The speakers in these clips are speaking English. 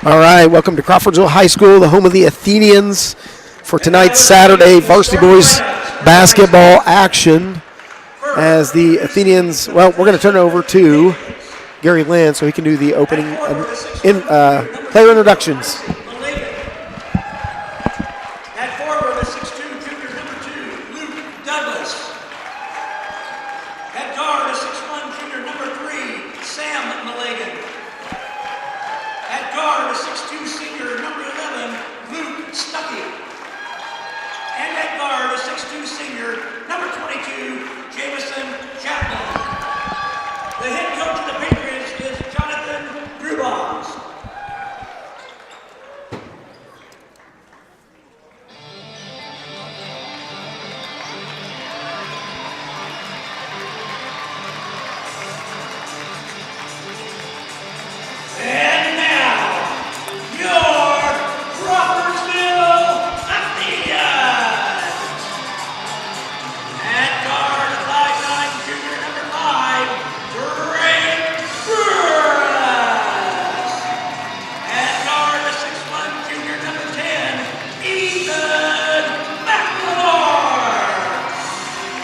All right, welcome to Crawfordsville High School, the home of the Athenians, for tonight's Saturday varsity boys basketball action. As the Athenians, well, we're going to turn it over to Gary Land so he can do the opening player introductions. At forward, the 6'2", junior number 2, Luke Douglas. At guard, the 6'1", junior number 3, Sam Milligan. At guard, the 6'2", senior number 11, Luke Stuckey. And at guard, the 6'2", senior number 22, Jameson Chapman. The head coach of the Patriots is Jonathan Grubauns. And now, your Crawfordsville Athenians. At guard, 5'9", junior number 5, Drake Burris. At guard, the 6'1", junior number 10, Ethan McLemore.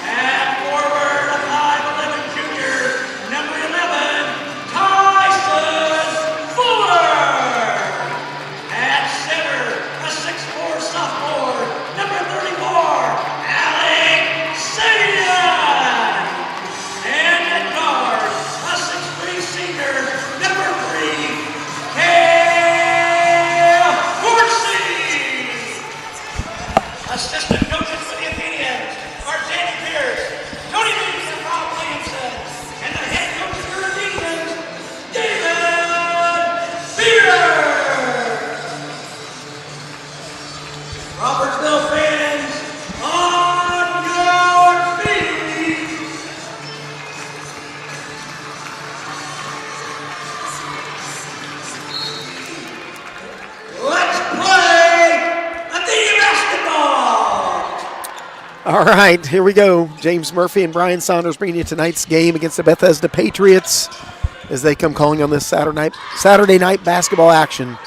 At forward, a 5'11", junior number 11, Tyson Fuller. At center, a 6'4", sophomore, number 34, Alex Sadian. And at guard, a 6'3", senior, number 3, Kale Horsey. Assistant coaches for the Athenians are Danny Pierce, Tony Meeks, and Rob Williamson. And the head coach of the Athenians, David Beer. Crawfordsville fans, on your feet. Let's play Athenia basketball. All right, here we go. James Murphy and Brian Saunders bringing you tonight's game against the Bethesda Patriots as they come calling on this Saturday night basketball action.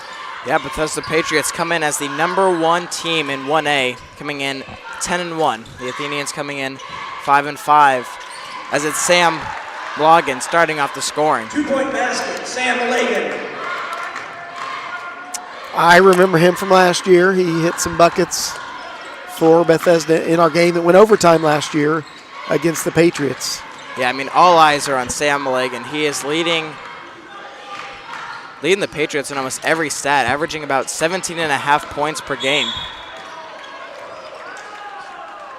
Yeah, Bethesda Patriots come in as the number 1 team in 1A, coming in 10-1. The Athenians coming in 5-5, as it's Sam Logan starting off the scoring. 2-point basket, Sam Milligan. I remember him from last year. He hit some buckets for Bethesda in our game that went overtime last year against the Patriots. Yeah, I mean, all eyes are on Sam Milligan. He is leading the Patriots in almost every stat, averaging about 17.5 points per game.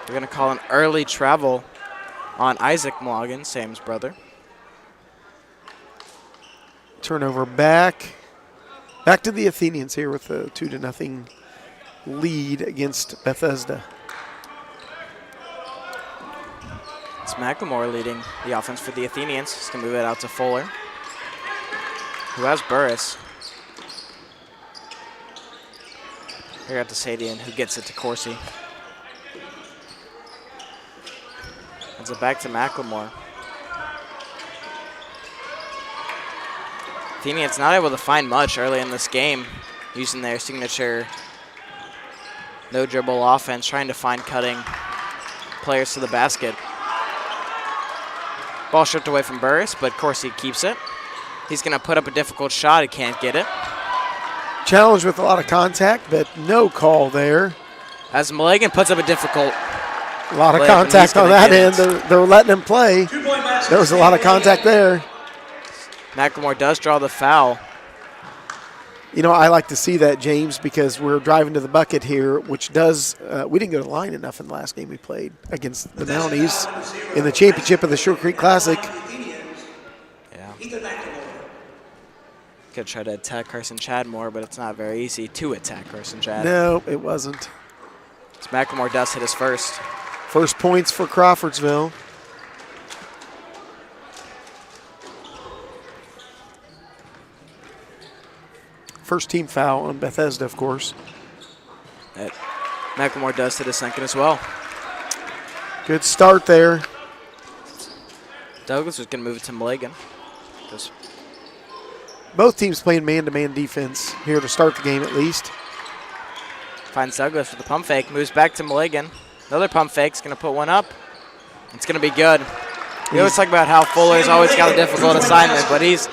They're going to call an early travel on Isaac Milligan, Sam's brother. Turnover back to the Athenians here with a 2-0 lead against Bethesda. It's McLemore leading the offense for the Athenians. He's going to move it out to Fuller, who has Burris. Here out to Sadian, who gets it to Corsi. It's it back to McLemore. Athenians not able to find much early in this game, using their signature no-dribble offense, trying to find cutting players to the basket. Ball stripped away from Burris, but Corsi keeps it. He's going to put up a difficult shot. He can't get it. Challenged with a lot of contact, but no call there. As Milligan puts up a difficult A lot of contact on that end. They're letting him play. There was a lot of contact there. McLemore does draw the foul. You know, I like to see that, James, because we're driving to the bucket here, which does we didn't go to the line enough in the last game we played against the Mounties in the championship of the Short Creek Classic. Yeah. Could try to attack Carson Chad more, but it's not very easy to attack Carson Chad. No, it wasn't. So McLemore does hit his first. First points for Crawfordsville. First team foul on Bethesda, of course. McLemore does hit his second as well. Good start there. Douglas was going to move it to Milligan. Just both teams playing man-to-man defense here to start the game at least. Finds Douglas with the pump fake. Moves back to Milligan. Another pump fake's going to put one up. It's going to be good. We always talk about how Fuller's always got a difficult assignment, but he's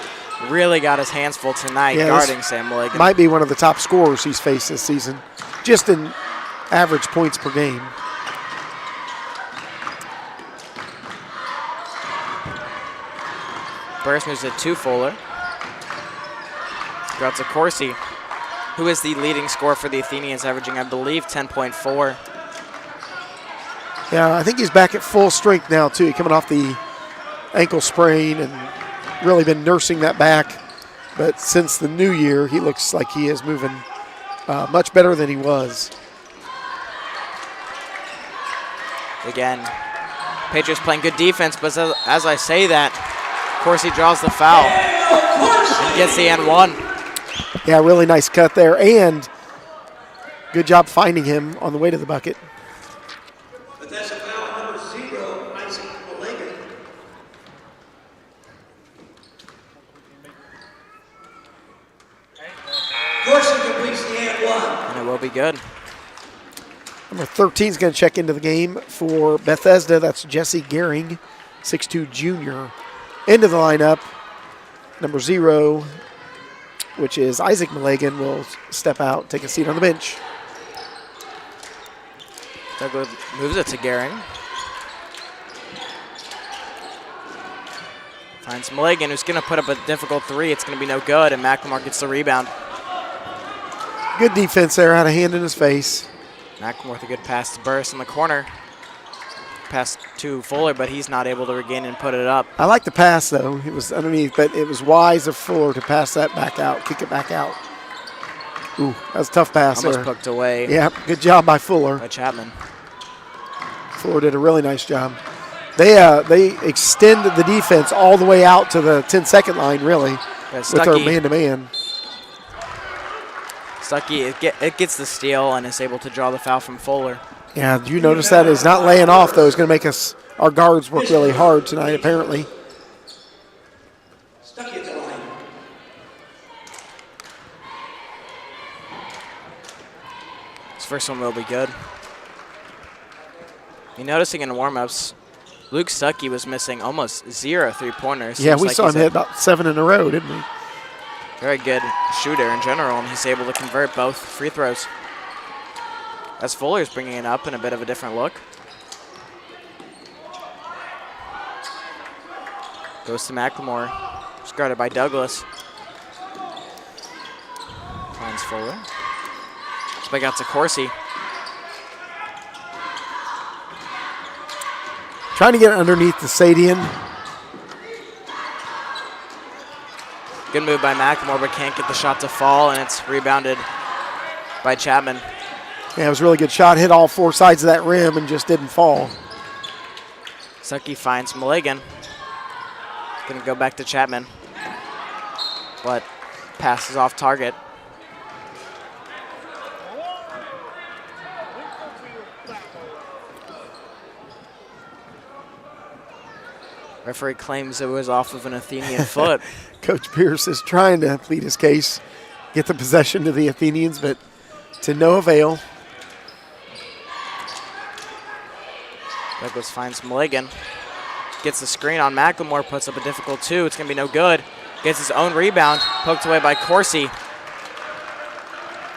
really got his hands full tonight guarding Sam Milligan. Might be one of the top scorers he's faced this season, just in average points per game. Burris moves it to Fuller. Out to Corsi, who is the leading scorer for the Athenians, averaging, I believe, 10.4. Yeah, I think he's back at full strength now, too. Coming off the ankle sprain and really been nursing that back. But since the new year, he looks like he is moving much better than he was. Again, Patriots playing good defense, but as I say that, Corsi draws the foul and gets the N1. Yeah, really nice cut there, and good job finding him on the way to the bucket. But that's a foul number 0, Isaac Malagan. Corsi completes the and 1. And it will be good. Number 13 is going to check into the game for Bethesda. That's Jesse Gehring, 6'2 junior. Into the lineup. Number 0, which is Isaac Malagan, will step out, take a seat on the bench. Douglas moves it to Gehring. Finds Malagan, who's going to put up a difficult 3. It's going to be no good, and McLemore gets the rebound. Good defense there, had a hand in his face. McLemore with a good pass to Burris in the corner. Pass to Fuller, but he's not able to regain and put it up. I like the pass, though. It was underneath, but it was wise of Fuller to pass that back out, kick it back out. Ooh, that was a tough pass Almost there. poked away. Yeah, good job by Fuller. By Chapman. Fuller did a really nice job. They extended the defense all the way out to the 10-second line, really, with their man-to-man. Stuckey, it gets the steal and is able to draw the foul from Fuller. Yeah, you notice that he's not laying off, though. It's going to make our guards work really hard tonight, apparently. Stuck at the line. This first one will be good. You're noticing in warm-ups, Luke Stuckey was missing almost 0 3-pointers. Yeah, we saw him hit about 7 in a row, didn't we? Very good shooter in general, and he's able to convert both free throws. As Fuller's bringing it up in a bit of a different look. Goes to McLemore. It's guarded by Douglas. Finds Fuller. It's back out to Corsi. Trying to get underneath the Sadian. Good move by McLemore, but can't get the shot to fall, and it's rebounded by Chapman. Yeah, it was a really good shot. Hit all 4 sides of that rim and just didn't fall. Stuckey finds Milligan. Going to go back to Chapman, but passes off target. Referee claims it was off of an Athenian foot. Coach Pierce is trying to plead his case, get the possession to the Athenians, but to no avail. Douglas finds Milligan. Gets the screen on McLemore, puts up a difficult 2. It's going to be no good. Gets his own rebound, poked away by Corsi.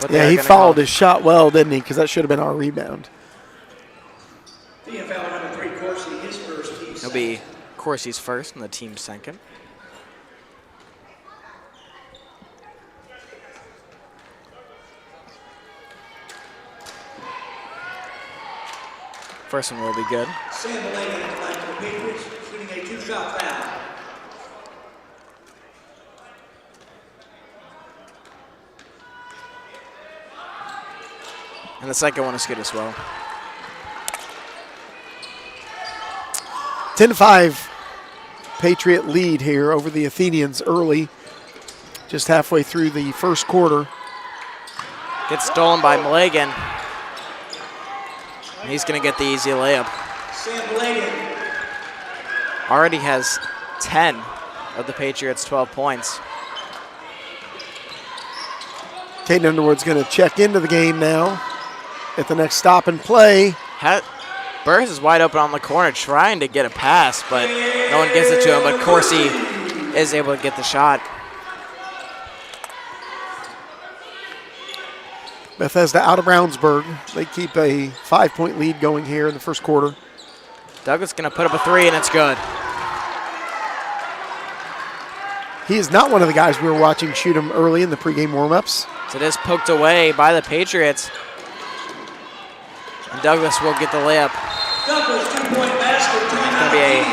Yeah, he followed his shot well, didn't he? Because that should have been our rebound. Team foul number 3, Corsi, his first. It'll be Corsi's first and the team's second. First one will be good. Sam Malagan at the line for the Patriots, shooting a 2-shot foul. And the second one is good as well. 10-5 Patriot lead here over the Athenians early, just halfway through the first quarter. Gets stolen by Milligan. He's going to get the easy layup. Sam Malagan. Already has 10 of the Patriots' 12 points. Caden Underwood's going to check into the game now at the next stop and play. Burris is wide open on the corner trying to get a pass, but no one gives it to him, but Corsi is able to get the shot. Bethesda out of Brownsburg. They keep a 5-point lead going here in the first quarter. Douglas going to put up a three, and it's good. He is not one of the guys we were watching shoot him early in the pregame warmups. So it is poked away by the Patriots. And Douglas will get the layup. Douglas, 2-point basket. It's going to be a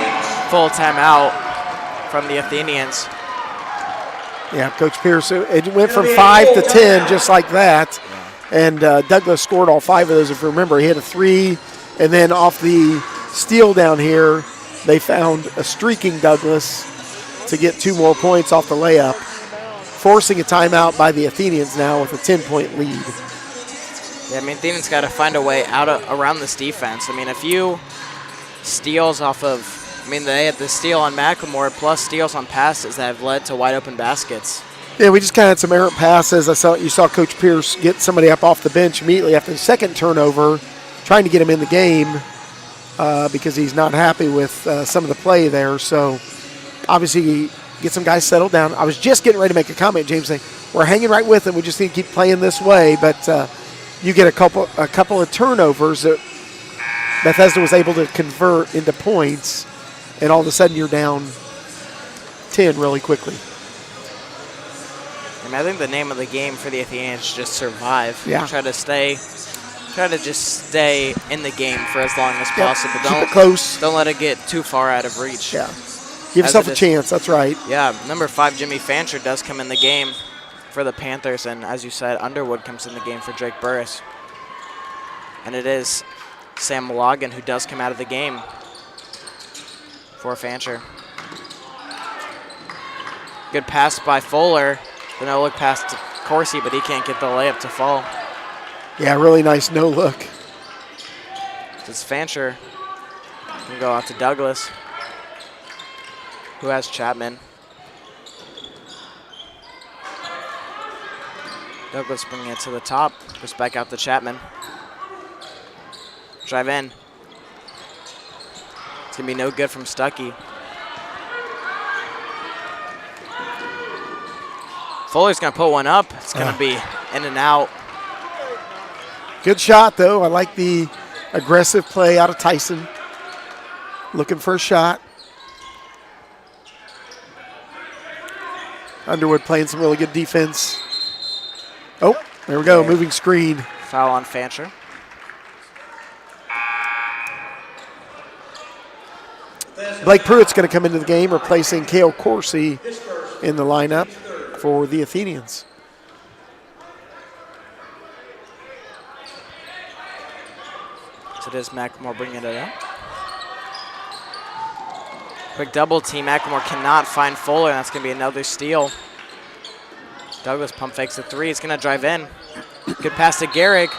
full timeout from the Athenians. Yeah, Coach Pierce, it went from 5 to 10 just like that. And Douglas scored all 5 of those, if you remember. He had a 3, and then off the steal down here, they found a streaking Douglas to get 2 more points off the layup, forcing a timeout by the Athenians now with a 10-point lead. Yeah, I mean, Athenians got to find a way out around this defense. I mean, a few steals off of, I mean, they had the steal on McLemore plus steals on passes that have led to wide open baskets. Yeah, we just kind of had some errant passes. You saw Coach Pierce get somebody up off the bench immediately after the second turnover, trying to get him in the game because he's not happy with some of the play there. So obviously get some guys settled down. I was just getting ready to make a comment, James, saying we're hanging right with him. We just need to keep playing this way. But you get a couple of turnovers that Bethesda was able to convert into points, and all of a sudden you're down 10 really quickly. I mean, I think the name of the game for the Athenians is just survive. Yeah. Try to just stay in the game for as long as possible. Keep it close. Don't let it get too far out of reach. Yeah. Give yourself a chance. That's right. Yeah, number 5, Jimmy Fancher, does come in the game for the Panthers, and as you said, Underwood comes in the game for Drake Burris. And it is Sam Logan who does come out of the game for Fancher. Good pass by Fuller. The no-look pass to Corsi, but he can't get the layup to fall. Yeah, really nice no-look. It's Fancher. Can go out to Douglas, who has Chapman. Douglas bringing it to the top. Goes back out to Chapman. Drive in. It's going to be no good from Stuckey. Fuller's going to put one up. It's going to be in and out. Good shot, though. I like the aggressive play out of Tyson. Looking for a shot. Underwood playing some really good defense. Oh, there we go. Moving screen. Foul on Fancher. Blake Pruitt's going to come into the game, replacing Cale Corsi in the lineup for the Athenians. So it is McLemore bringing it up. Quick double team. McLemore cannot find Fuller, and that's going to be another steal. Douglas pump fakes a 3. It's going to drive in. Good pass to Gehrig.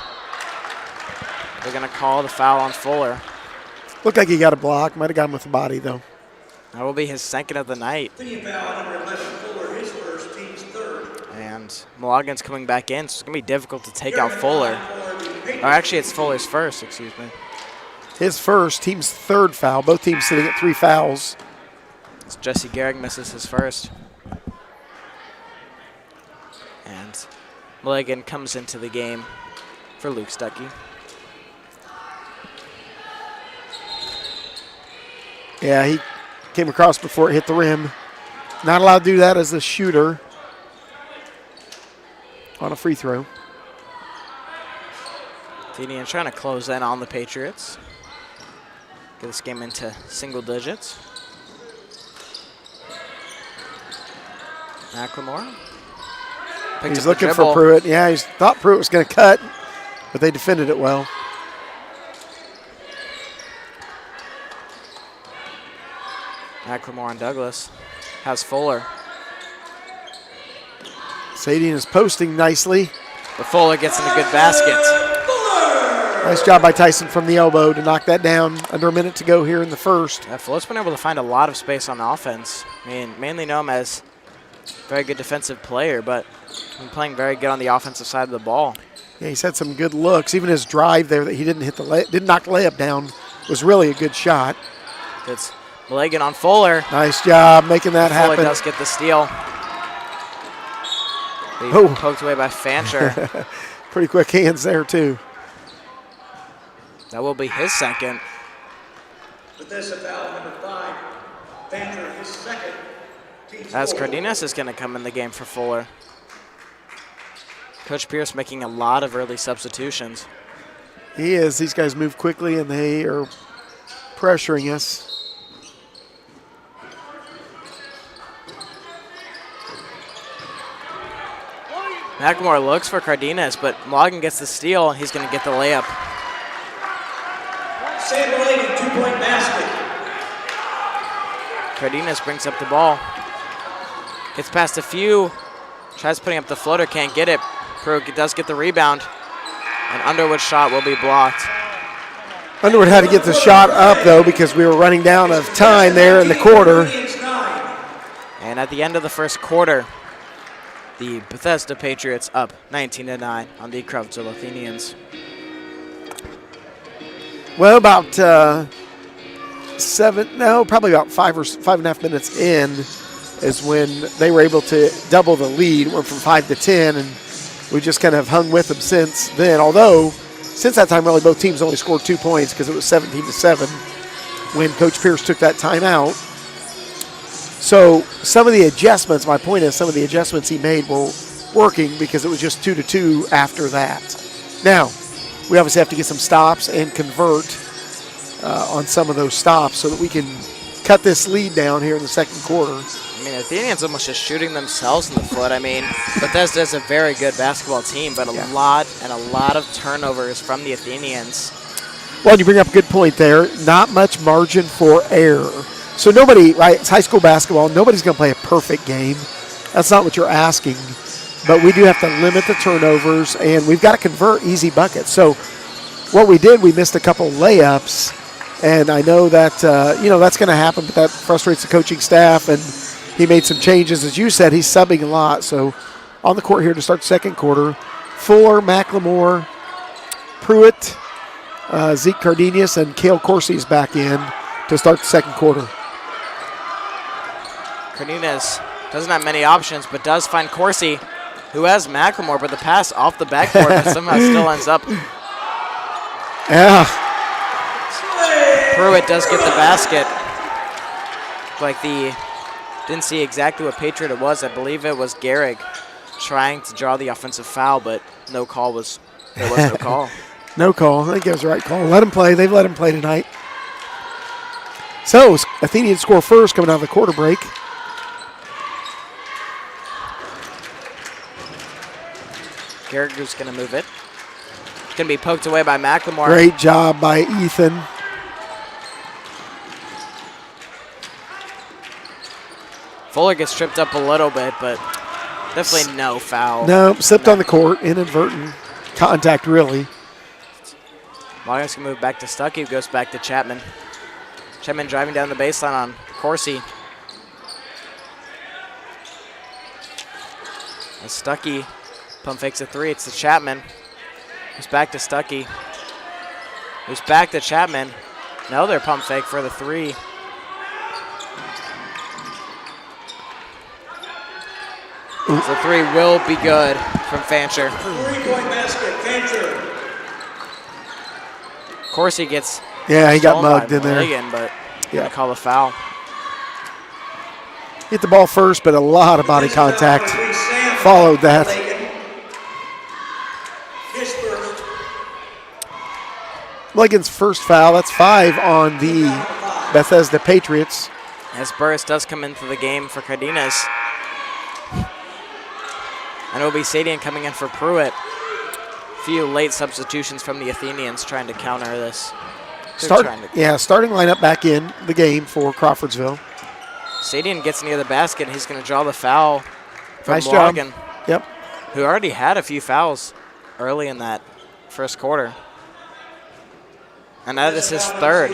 They're going to call the foul on Fuller. Looked like he got a block. Might have got him with the body, though. That will be his second of the night. Team foul number 11, Fuller, his first, team's third. And Mulligan's coming back in, so it's going to be difficult to take out Fuller. Or actually, it's Fuller's first, excuse me. His first, team's third foul. Both teams sitting at 3 fouls. So Jesse Gehrig misses his first. And Mulligan comes into the game for Luke Stuckey. Yeah, he came across before it hit the rim. Not allowed to do that as a shooter on a free throw. Athenians trying to close in on the Patriots. Get this game into single digits. McLemore. He's looking for Pruitt. Yeah, he thought Pruitt was going to cut, but they defended it well. McLemore on Douglas. Has Fuller. Sadian is posting nicely. But Fuller gets in a good basket. Nice job by Tyson from the elbow to knock that down. Under a minute to go here in the first. Yeah, Fuller's been able to find a lot of space on offense. I mean, mainly know him as very good defensive player, but been playing very good on the offensive side of the ball. Yeah, he's had some good looks. Even his drive there that he didn't knock the layup down was really a good shot. It's Milligan on Fuller. Nice job making that Fuller happen. does get the steal. He Oh. poked away by Fancher. Pretty quick hands there, too. That will be his second. Betheda foul number 5. Fancher, his second. Team's As goal. Cardenas is going to come in the game for Fuller. Coach Pierce making a lot of early substitutions. He is. These guys move quickly, and they are pressuring us. McLemore looks for Cardenas, but Logan gets the steal, and he's going to get the layup. Sam Milligan, 2-point basket. Cardenas brings up the ball. Gets past a few. Tries putting up the floater, can't get it. Pruitt does get the rebound. And Underwood's shot will be blocked. Underwood had to get the shot up, though, because we were running down of time there in the quarter. And at the end of the first quarter, the Bethesda Patriots up 19-9 on the Crowdsville Athenians. Well, about probably about 5.5 minutes in is when they were able to double the lead. Went from 5 to 10, and we just kind of hung with them since then. Although, since that time, really, both teams only scored 2 points because it was 17-7 when Coach Pierce took that timeout. So some of the adjustments, my point is, some of the adjustments he made were working because it was just 2-2 after that. Now, we obviously have to get some stops and convert on some of those stops so that we can cut this lead down here in the second quarter. I mean, Athenians almost just shooting themselves in the foot. I mean, Bethesda is a very good basketball team, but a lot of turnovers from the Athenians. Well, you bring up a good point there. Not much margin for error. So nobody, right, it's high school basketball. Nobody's going to play a perfect game. That's not what you're asking. But we do have to limit the turnovers, and we've got to convert easy buckets. So what we did, we missed a couple layups, and I know that, that's going to happen, but that frustrates the coaching staff, and he made some changes. As you said, he's subbing a lot. So on the court here to start the second quarter, Fuller, McLemore, Pruitt, Zeke Cardenas, and Cale Corsi is back in to start the second quarter. Cardenas doesn't have many options, but does find Corsi, who has McLemore, but the pass off the backboard that somehow still ends up. Yeah. Pruitt does get the basket. Didn't see exactly what Patriot it was. I believe it was Gehrig trying to draw the offensive foul, but there was no call. No call. I think it was the right call. Let him play. They've let him play tonight. So Athenians score first coming out of the quarter break. Gehrig's going to move it. It's going to be poked away by McLemore. Great job by Ethan. Fuller gets tripped up a little bit, but definitely no foul. No, slipped on the court. Inadvertent contact, really. Magnus can move back to Stuckey, who goes back to Chapman. Chapman driving down the baseline on Corsi. And Stuckey pump fakes a three. It's to Chapman. Who's back to Stuckey. Who's back to Chapman. Another pump fake for the three. The three will be good from Fancher. 3-point basket, Fancher. Corsi gets he got stolen by mugged in there. Milligan, but gonna call a foul. Hit the ball first, but a lot of body contact followed that. Milligan's first foul. That's 5 on the Bethesda Patriots. As Burris does come into the game for Cardenas. And it will be Sadian coming in for Pruitt. Few late substitutions from the Athenians trying to counter this. Starting lineup back in the game for Crawfordsville. Sadian gets near the basket, and he's going to draw the foul from Nice Morgan, job. Yep. who already had a few fouls early in that first quarter. And that is his third.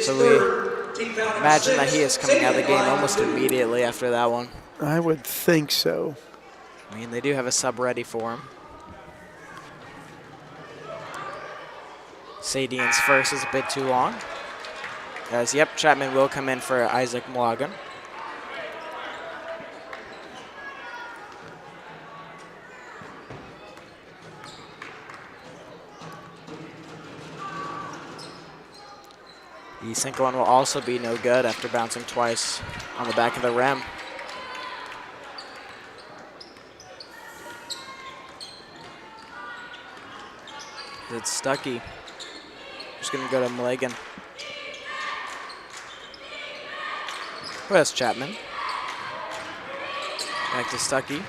So team foul number Imagine that 6, he is coming out of the Sadie game line almost 2. immediately after that one. I would think so. I mean, they do have a sub ready for him. Sadian's first is a bit too long. As, yep, Chapman will come in for Isaac Mlogan. The single one will also be no good after bouncing twice on the back of the rim. It's Stuckey. Just gonna go to Mlagan. Who has Chapman? Back to Stuckey.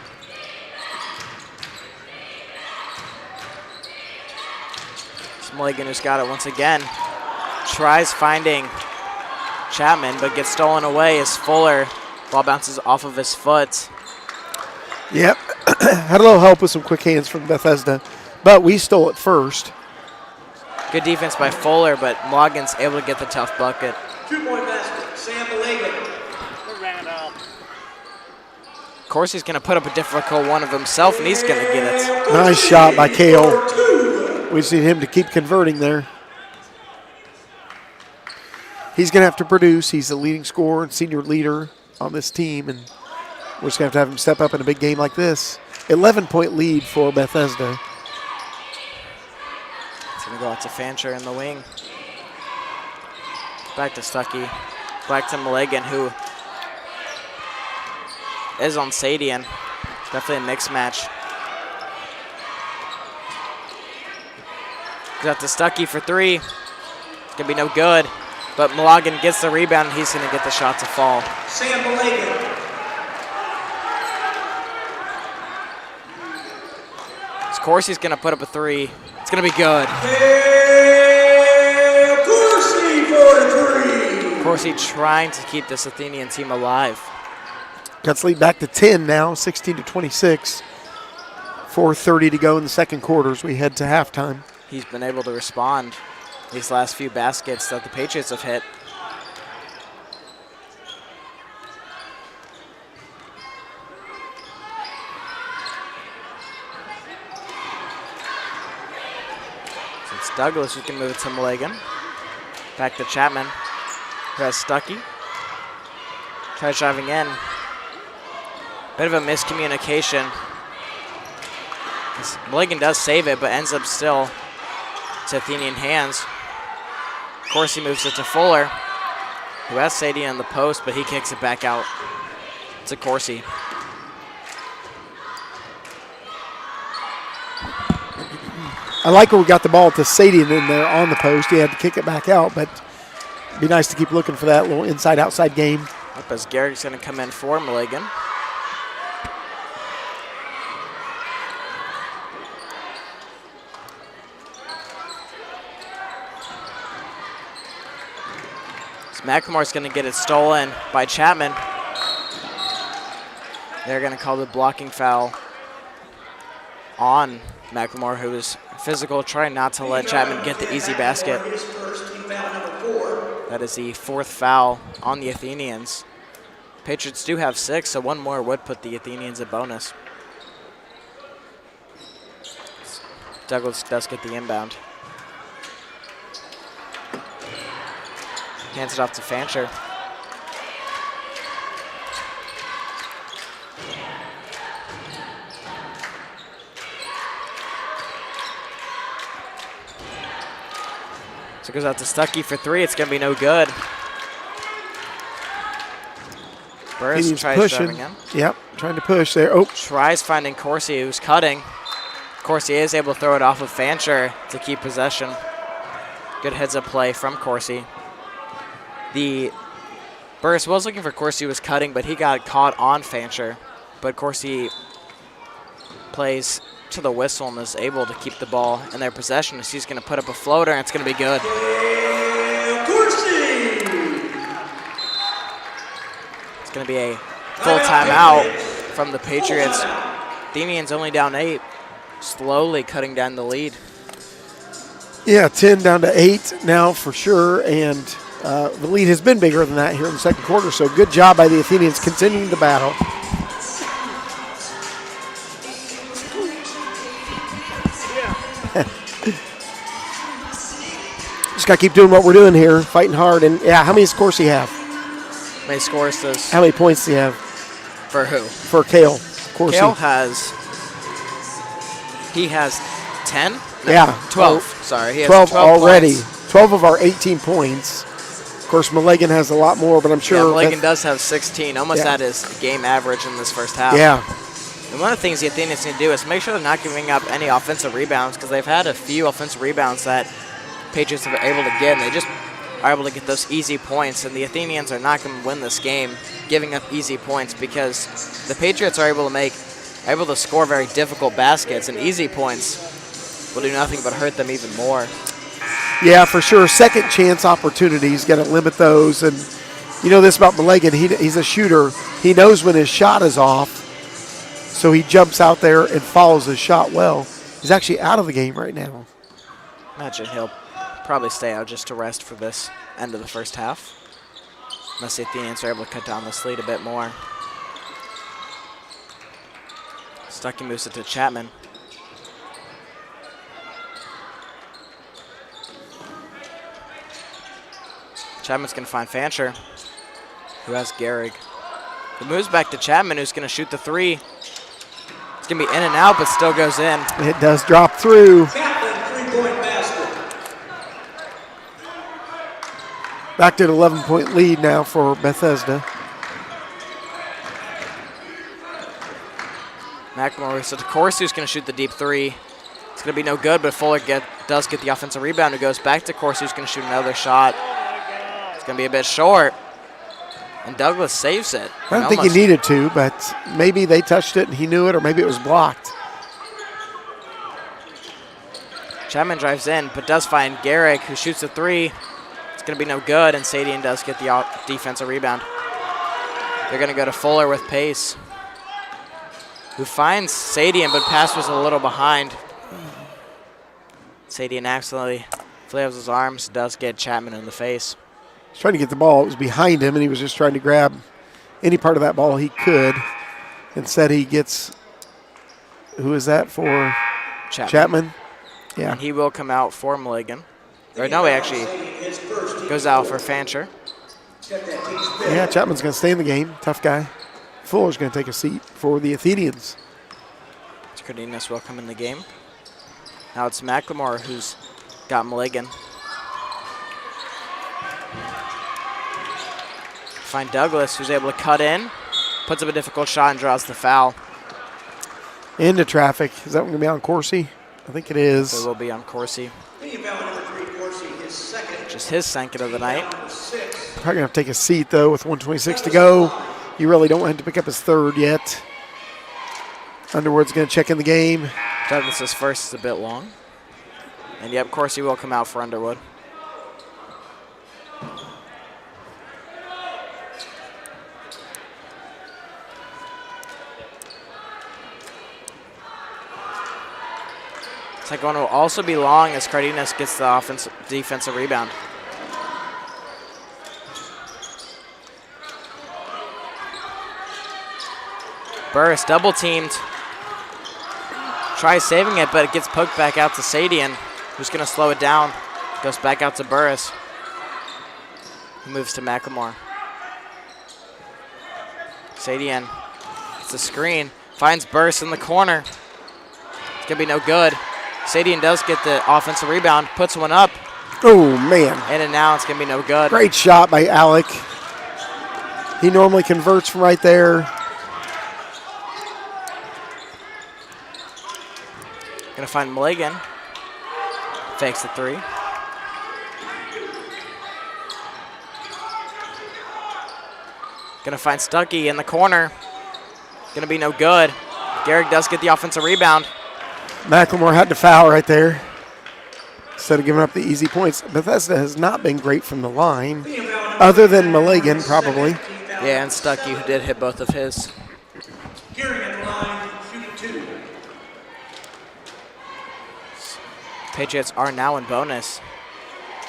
It's Mlagan who's got it once again. Tries finding Chapman, but gets stolen away as Fuller. Ball bounces off of his foot. Yep. Had a little help with some quick hands from Bethesda, but we stole it first. Good defense by Fuller, but Morgan's able to get the tough bucket. 2-point basket, Sam Malagan. Of course, he's going to put up a difficult one of himself, and he's going to get it. Nice shot by Kale. We just need him to keep converting there. He's going to have to produce. He's the leading scorer and senior leader on this team, and we're just going to have him step up in a big game like this. 11-point lead for Bethesda. It's going to go out to Fancher in the wing. Back to Stuckey. Back to Mlagan, who is on Sadian. Definitely a mixed match. Goes out to Stuckey for three. It's going to be no good. But Mlagan gets the rebound, and he's going to get the shot to fall. Sam Malagan. Of course, he's going to put up a three. It's going to be good. Corsi for three. Corsi trying to keep this Athenian team alive. Cuts lead back to 10 now, 16-26. 4:30 to go in the second quarter as we head to halftime. He's been able to respond these last few baskets that the Patriots have hit. So it's Douglas who can move it to Mlagan. Back to Chapman, who has Stuckey. Tries driving in. Bit of a miscommunication. Mlagan does save it, but ends up still to Athenian hands. Corsi moves it to Fuller, who has Sadie on the post, but he kicks it back out to Corsi. I like when we got the ball to Sadian in there on the post. He had to kick it back out, but it'd be nice to keep looking for that little inside-outside game. Up as Garrick's going to come in for Mlagan. McLemore's going to get it stolen by Chapman. They're going to call the blocking foul on McLemore, who is physical, trying not to let Chapman get the easy basket. That is the fourth foul on the Athenians. Patriots do have 6, so one more would put the Athenians at bonus. Douglas does get the inbound. Hands it off to Fancher. So it goes out to Stuckey for three. It's going to be no good. Burris tries pushing. driving in. Yep, trying to push there. Oh, Tries finding Corsi, who's cutting. Corsi is able to throw it off of Fancher to keep possession. Good heads-up play from Corsi. The Burris was looking for Corsi, who was cutting, but he got caught on Fancher. But Corsi plays to the whistle and is able to keep the ball in their possession. So he's going to put up a floater, and it's going to be good. It's going to be a full timeout from the Patriots. Athenians only down 8, slowly cutting down the lead. yeah, 10 down to 8 now for sure, and The lead has been bigger than that here in the second quarter, so good job by the Athenians continuing the battle. Just got to keep doing what we're doing here, fighting hard. And, yeah, how many scores do you have? How many scores does... How many points do you have? For who? For Kale. Corsi. Kale has... He has 10? No, Yeah. 12. Sorry, he has 12 already. points. 12 of our 18 points. Of course, Milligan has a lot more, but I'm sure... Yeah, Milligan does have 16, almost at his game average in this first half. Yeah. And one of the things the Athenians need to do is make sure they're not giving up any offensive rebounds, because they've had a few offensive rebounds that Patriots have been able to get, and they just are able to get those easy points. And the Athenians are not going to win this game giving up easy points, because the Patriots are able to score very difficult baskets, and easy points will do nothing but hurt them even more. Yeah, for sure. Second chance opportunities, got to limit those. And you know this about Milligan, he's a shooter. He knows when his shot is off, so he jumps out there and follows his shot well. He's actually out of the game right now. Imagine he'll probably stay out just to rest for this end of the first half, unless the Athenians are able to cut down this lead a bit more. Stuckey moves it to Chapman. Chapman's going to find Fancher, who has Gehrig. He moves back to Chapman, who's going to shoot the three. It's going to be in and out, but still goes in. It does drop through. Chapman, 3-point basket. Back to an 11-point lead now for Bethesda. McLemore, so Corsi who's going to shoot the deep three. It's going to be no good, but Fuller does get the offensive rebound, who goes back to Corsi, who's going to shoot another shot. It's going to be a bit short, and Douglas saves it. I don't think he needed to, but maybe they touched it and he knew it, or maybe it was blocked. Chapman drives in, but does find Gehrig, who shoots a three. It's going to be no good, and Sadian does get the defensive rebound. They're going to go to Fuller with pace, who finds Sadian, but pass was a little behind. Sadian accidentally flails his arms, does get Chapman in the face. He's trying to get the ball. It was behind him, and he was just trying to grab any part of that ball he could. Instead, he gets, who is that for? Chapman. Yeah. And he will come out for Milligan. Or no, he actually goes out for Fancher. Yeah, Chapman's going to stay in the game. Tough guy. Fuller's going to take a seat for the Athenians. Cardenas will come in the game. Now it's McLemore who's got Milligan. Find Douglas, who's able to cut in, puts up a difficult shot and draws the foul. Into traffic. Is that going to be on Corsi? I think it is. It will be on Corsi. Just his second of the night. Probably going to have to take a seat, though, with 1:26 to go. You really don't want him to pick up his third yet. Underwood's going to check in the game. Douglas's first is a bit long. And yep, Corsi will come out for Underwood. Second one will also be long as Cardenas gets the defensive rebound. Burris double teamed. Tries saving it, but it gets poked back out to Sadian, who's going to slow it down. Goes back out to Burris, who moves to McLemore. Sadian gets a screen, finds Burris in the corner. It's going to be no good. Sadian does get the offensive rebound, puts one up. Oh, man. In and out, it's going to be no good. Great shot by Alec. He normally converts from right there. Going to find Milligan. Fakes the three. Going to find Stuckey in the corner. Going to be no good. Gehrig does get the offensive rebound. McLemore had to foul right there instead of giving up the easy points. Bethesda has not been great from the line, other than Milligan, probably. Yeah, and Stuckey, who did hit both of his. Gehrig at the line, shooting 2. Patriots are now in bonus,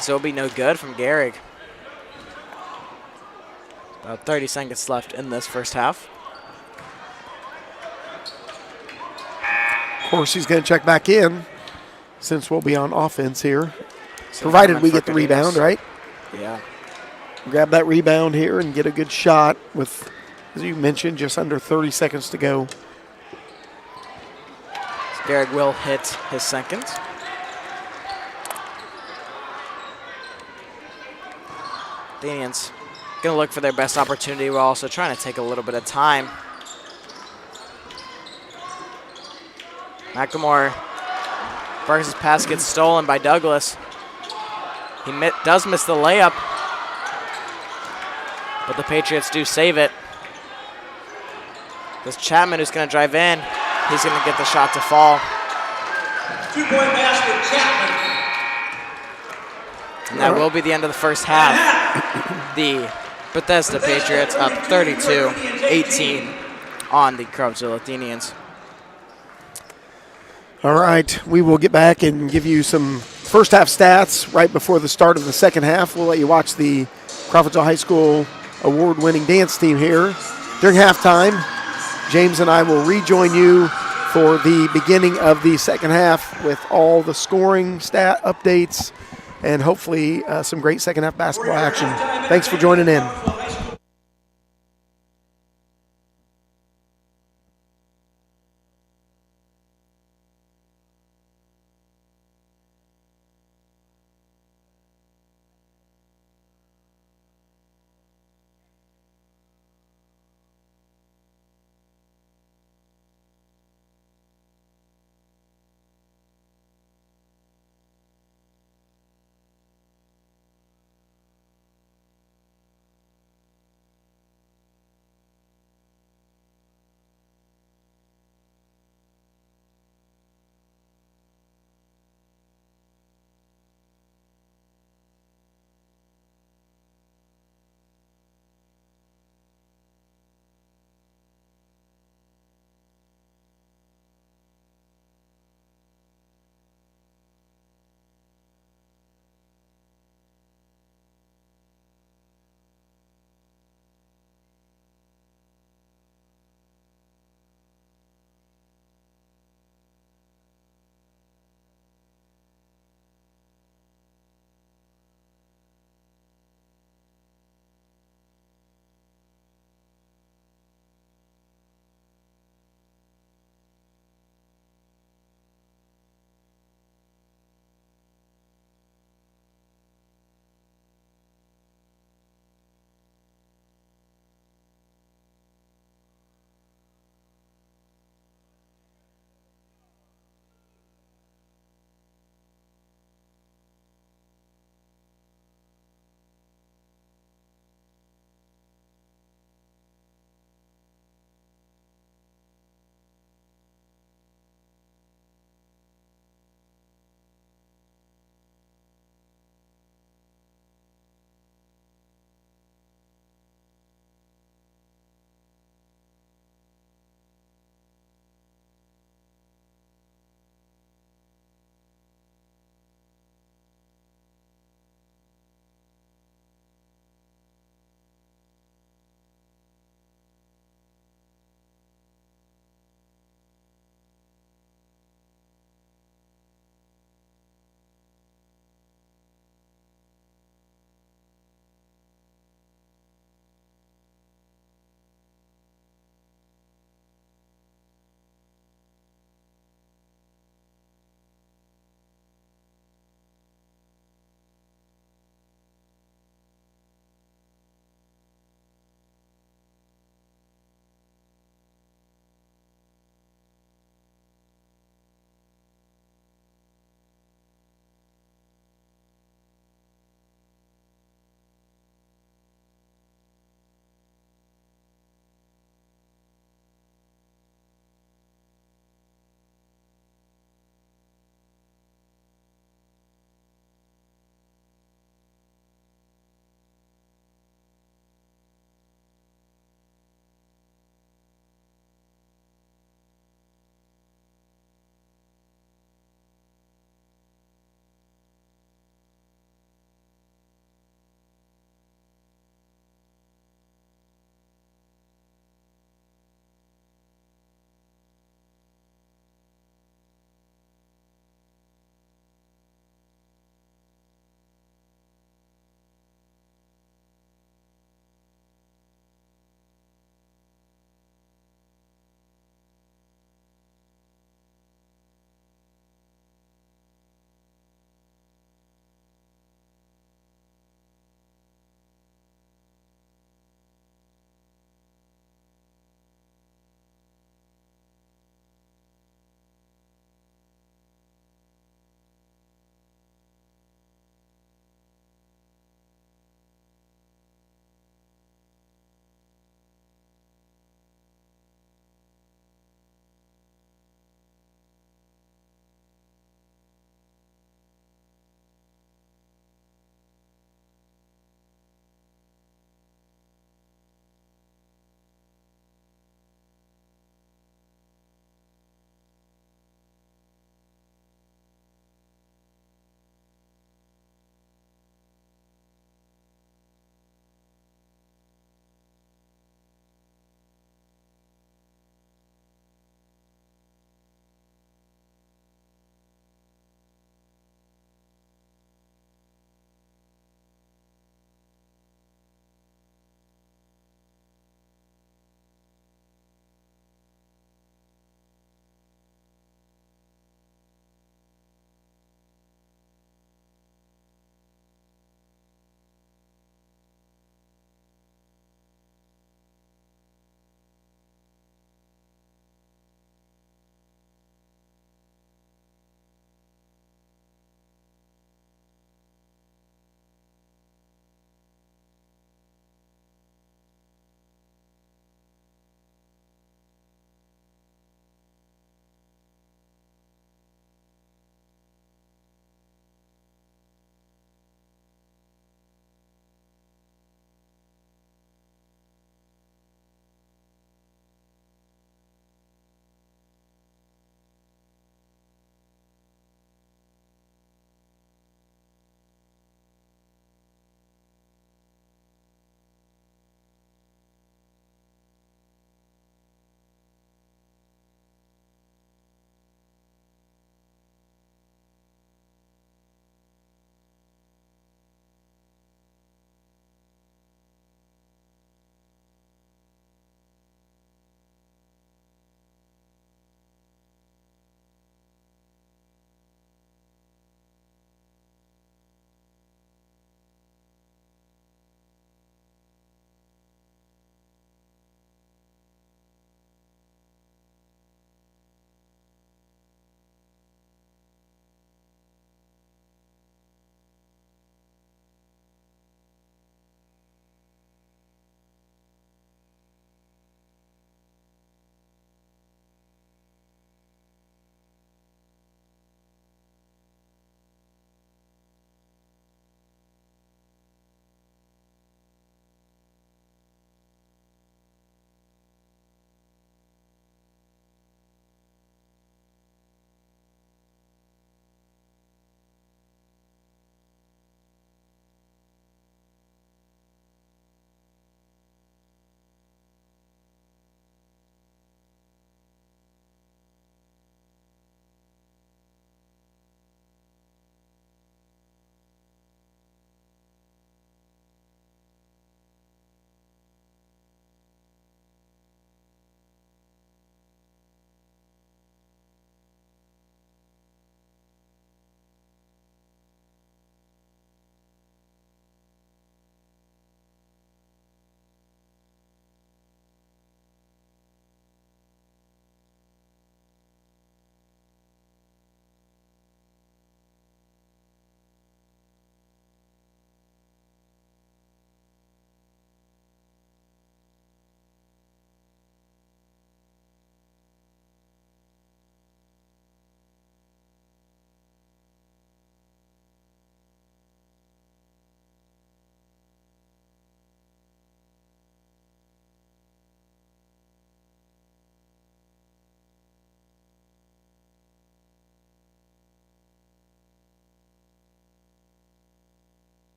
so it'll be no good from Gehrig. About 30 seconds left in this first half. Of course, he's going to check back in since we'll be on offense here, So provided coming we for get the rebound, Cadenas. right? Yeah. Grab that rebound here and get a good shot with, as you mentioned, just under 30 seconds to go. Garrick will hit his second. Athenians going to look for their best opportunity. We're also trying to take a little bit of time. McLemore, Burks' pass gets stolen by Douglas. He does miss the layup, but the Patriots do save it. This Chapman who's going to drive in, he's going to get the shot to fall. 2-point basket, Chapman. And that will be the end of the first half. The Bethesda Patriots up 32-18 on the Carlsville Athenians. All right, we will get back and give you some first half stats right before the start of the second half. We'll let you watch the Crawfordsville High School award-winning dance team here. During halftime, James and I will rejoin you for the beginning of the second half with all the scoring stat updates and hopefully some great second half basketball action. Thanks for joining in.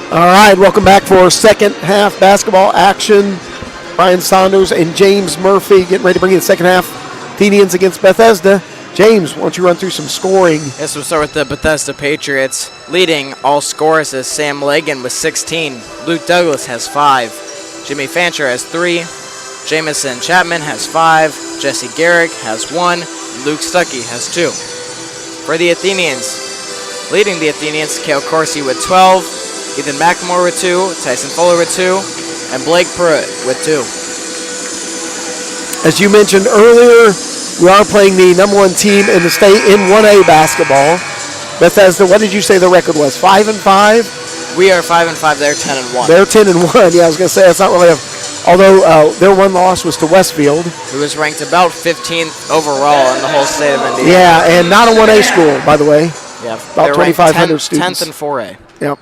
All right, welcome back for second half basketball action. Brian Saunders and James Murphy getting ready to bring you the second half. Athenians against Bethesda. James, why don't you run through some scoring? Yes, we'll start with the Bethesda Patriots. Leading all scorers is Sam Lagan with 16. Luke Douglas has 5. Jimmy Fancher has 3. Jamison Chapman has 5. Jesse Garrick has 1. Luke Stuckey has 2. For the Athenians, leading the Athenians, Cale Corsi with 12. Ethan McLemore with 2. Tyson Fuller with 2. And Blake Pruitt with 2. As you mentioned earlier, we are playing the number 1 team in the state in 1A basketball. Bethesda, what did you say the record was? 5-5? We are 5-5. They're 10-1. They're 10-1. Yeah, I was going to say that's not really a. Although their one loss was to Westfield. Who was ranked about 15th overall in the whole state of Indiana. Yeah, and not a 1A school, by the way. Yeah, about 2,500 students. 10th and 4A. Yep.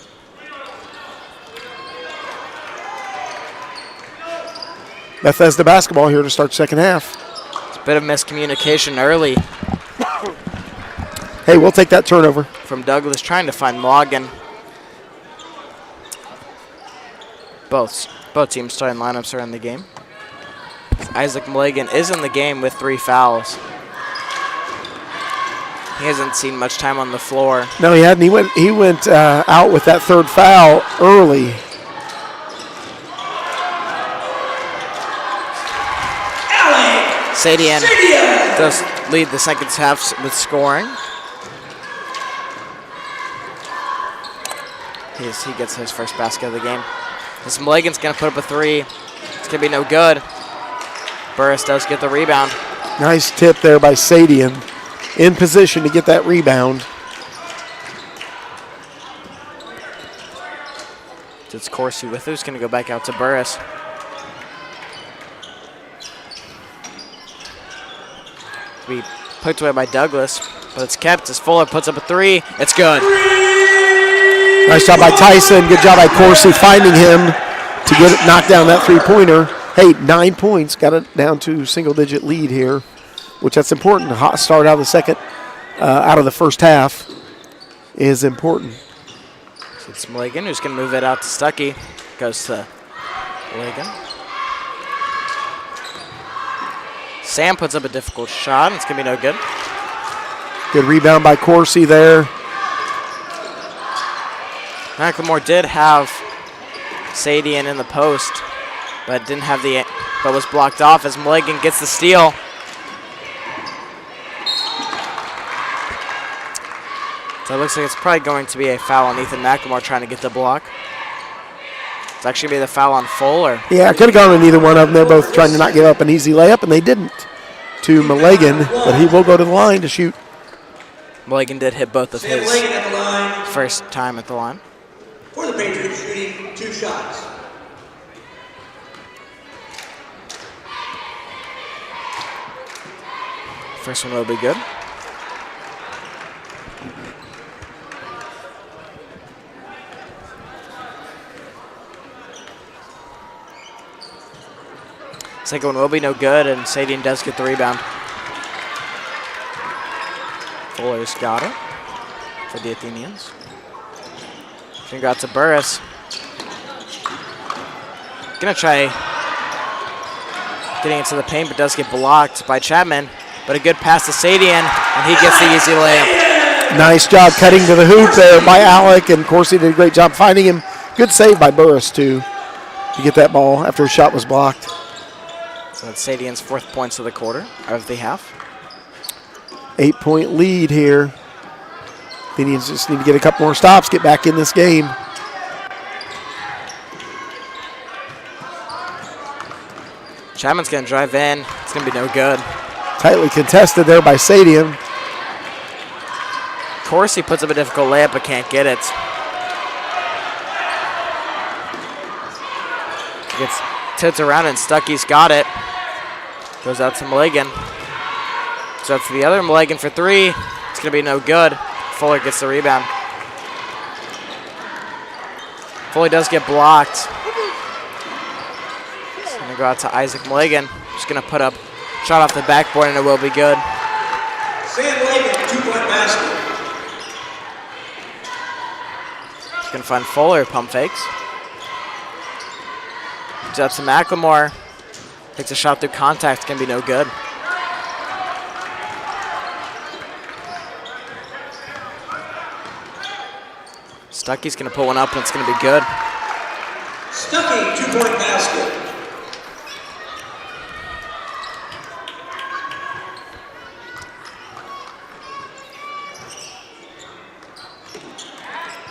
Bethesda basketball here to start second half. It's a bit of miscommunication early Hey, we'll take that turnover. from Douglas trying to find Logan. Both teams starting lineups are in the game. Isaac Mulligan is in the game with 3 fouls. He hasn't seen much time on the floor. No, he hadn't. He went out with that third foul early. Sadian does lead the second half with scoring. He gets his first basket of the game. This Mulligan's going to put up a 3. It's going to be no good. Burris does get the rebound. Nice tip there by Sadian. In position to get that rebound. It's Corsi with who's going to go back out to Burris. Be poked away by Douglas, but it's kept as Fuller puts up a 3. It's good. Nice job by Tyson. Good job by Corsi finding him to get it, knock down that three-pointer. Hey, 9 points. Got it down to single-digit lead here, which that's important. A hot start out of the first half is important. So it's Mulligan who's going to move it out to Stuckey. Goes to Mulligan. Sam puts up a difficult shot. It's going to be no good. Good rebound by Corsi there. McLemore did have Sadian in the post, but was blocked off as Mulligan gets the steal. So it looks like it's probably going to be a foul on Ethan McLemore trying to get the block. It's actually going to be the foul on Fuller. Yeah, it could have gone on either one of them. They're both trying to not give up an easy layup, and they didn't to Mulligan, but he will go to the line to shoot. Mulligan did hit both of his first time at the line. For the Patriots, shooting 2 shots. First one will be good. Second one will be no good, and Sadian does get the rebound. Fuller's got it for the Athenians. Congrats to Burris. Gonna try getting into the paint, but does get blocked by Chapman. But a good pass to Sadian, and he gets the easy layup. Nice job cutting to the hoop there by Alec, and Corsi did a great job finding him. Good save by Burris, too, to get that ball after his shot was blocked. So that's Sadian's 4th points of the quarter, of the half. 8-point lead here. Athenians just need to get a couple more stops, get back in this game. Chapman's going to drive in. It's going to be no good. Tightly contested there by Sadian. Corsi puts up a difficult layup but can't get it. Gets tipped around and Stuckey's got it. Goes out to Mulligan. So that's the other Mulligan for 3. It's going to be no good. Fuller gets the rebound. Fuller does get blocked. It's going to go out to Isaac Mulligan. Just going to put up shot off the backboard and it will be good. Sam Mulligan, 2-point basket. going to find Fuller, pump fakes. Gives out to McLemore. Takes a shot through contact, it's going to be no good. Stuckey's going to put one up and it's going to be good. Stuckey, 2-point basket.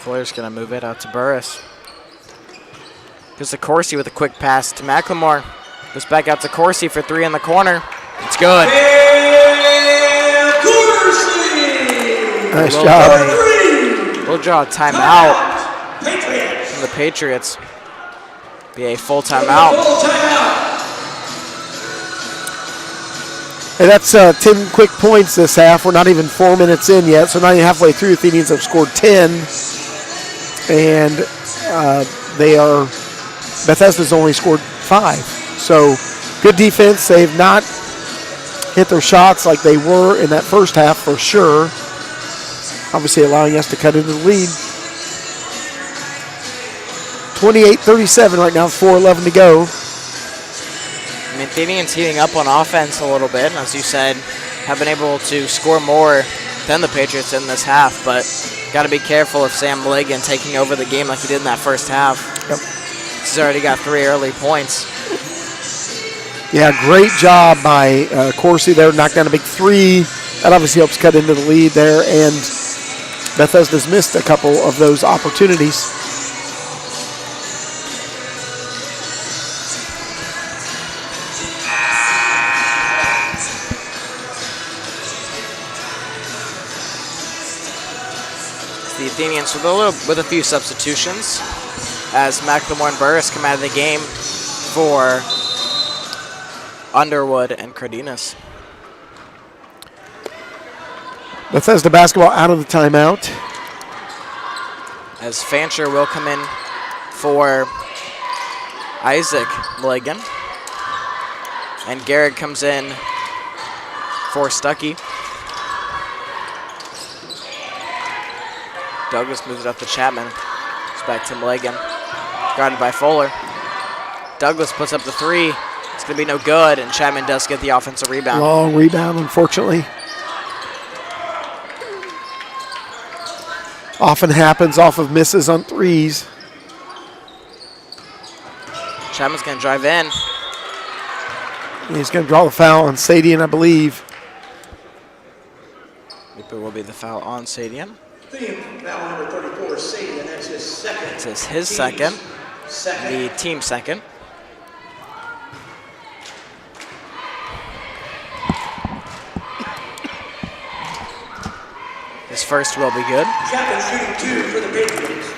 Fuller's going to move it out to Burris. Goes to Corsi with a quick pass to McLemore. Goes back out to Corsi for three in the corner. It's good. Nice job. We'll draw a timeout from the Patriots. Be a full timeout. Hey, that's 10 quick points this half. We're not even 4 minutes in yet, so not even halfway through. Athenians have scored 10, and Bethesda's only scored 5. So good defense. They've not hit their shots like they were in that first half for sure. Obviously allowing us to cut into the lead. 28-37 right now, 4:11 to go. I mean, Athenians heating up on offense a little bit, and as you said, have been able to score more than the Patriots in this half, but got to be careful of Sam Milligan taking over the game like he did in that first half. Yep. He's already got 3 early points. Yeah, great job by Corsi there, knocked down a big 3. That obviously helps cut into the lead there, and Bethesda's missed a couple of those opportunities. The Athenians with a few substitutions as McLemore and Burris come out of the game for Underwood and Cardenas. Bethesda basketball out of the timeout. As Fancher will come in for Isaac Milligan. And Garrett comes in for Stuckey. Douglas moves it up to Chapman. It's back to Milligan. Guarded by Fuller. Douglas puts up the 3. It's going to be no good, and Chapman does get the offensive rebound. Long rebound, unfortunately. Often happens off of misses on 3s. Chapman's going to drive in. And he's going to draw the foul on Sadian, I believe. It will be the foul on Sadian. Foul number 34, Sadian. That's his second. This is his second. The team second. His first will be good. Chapman shooting 2 for the Patriots.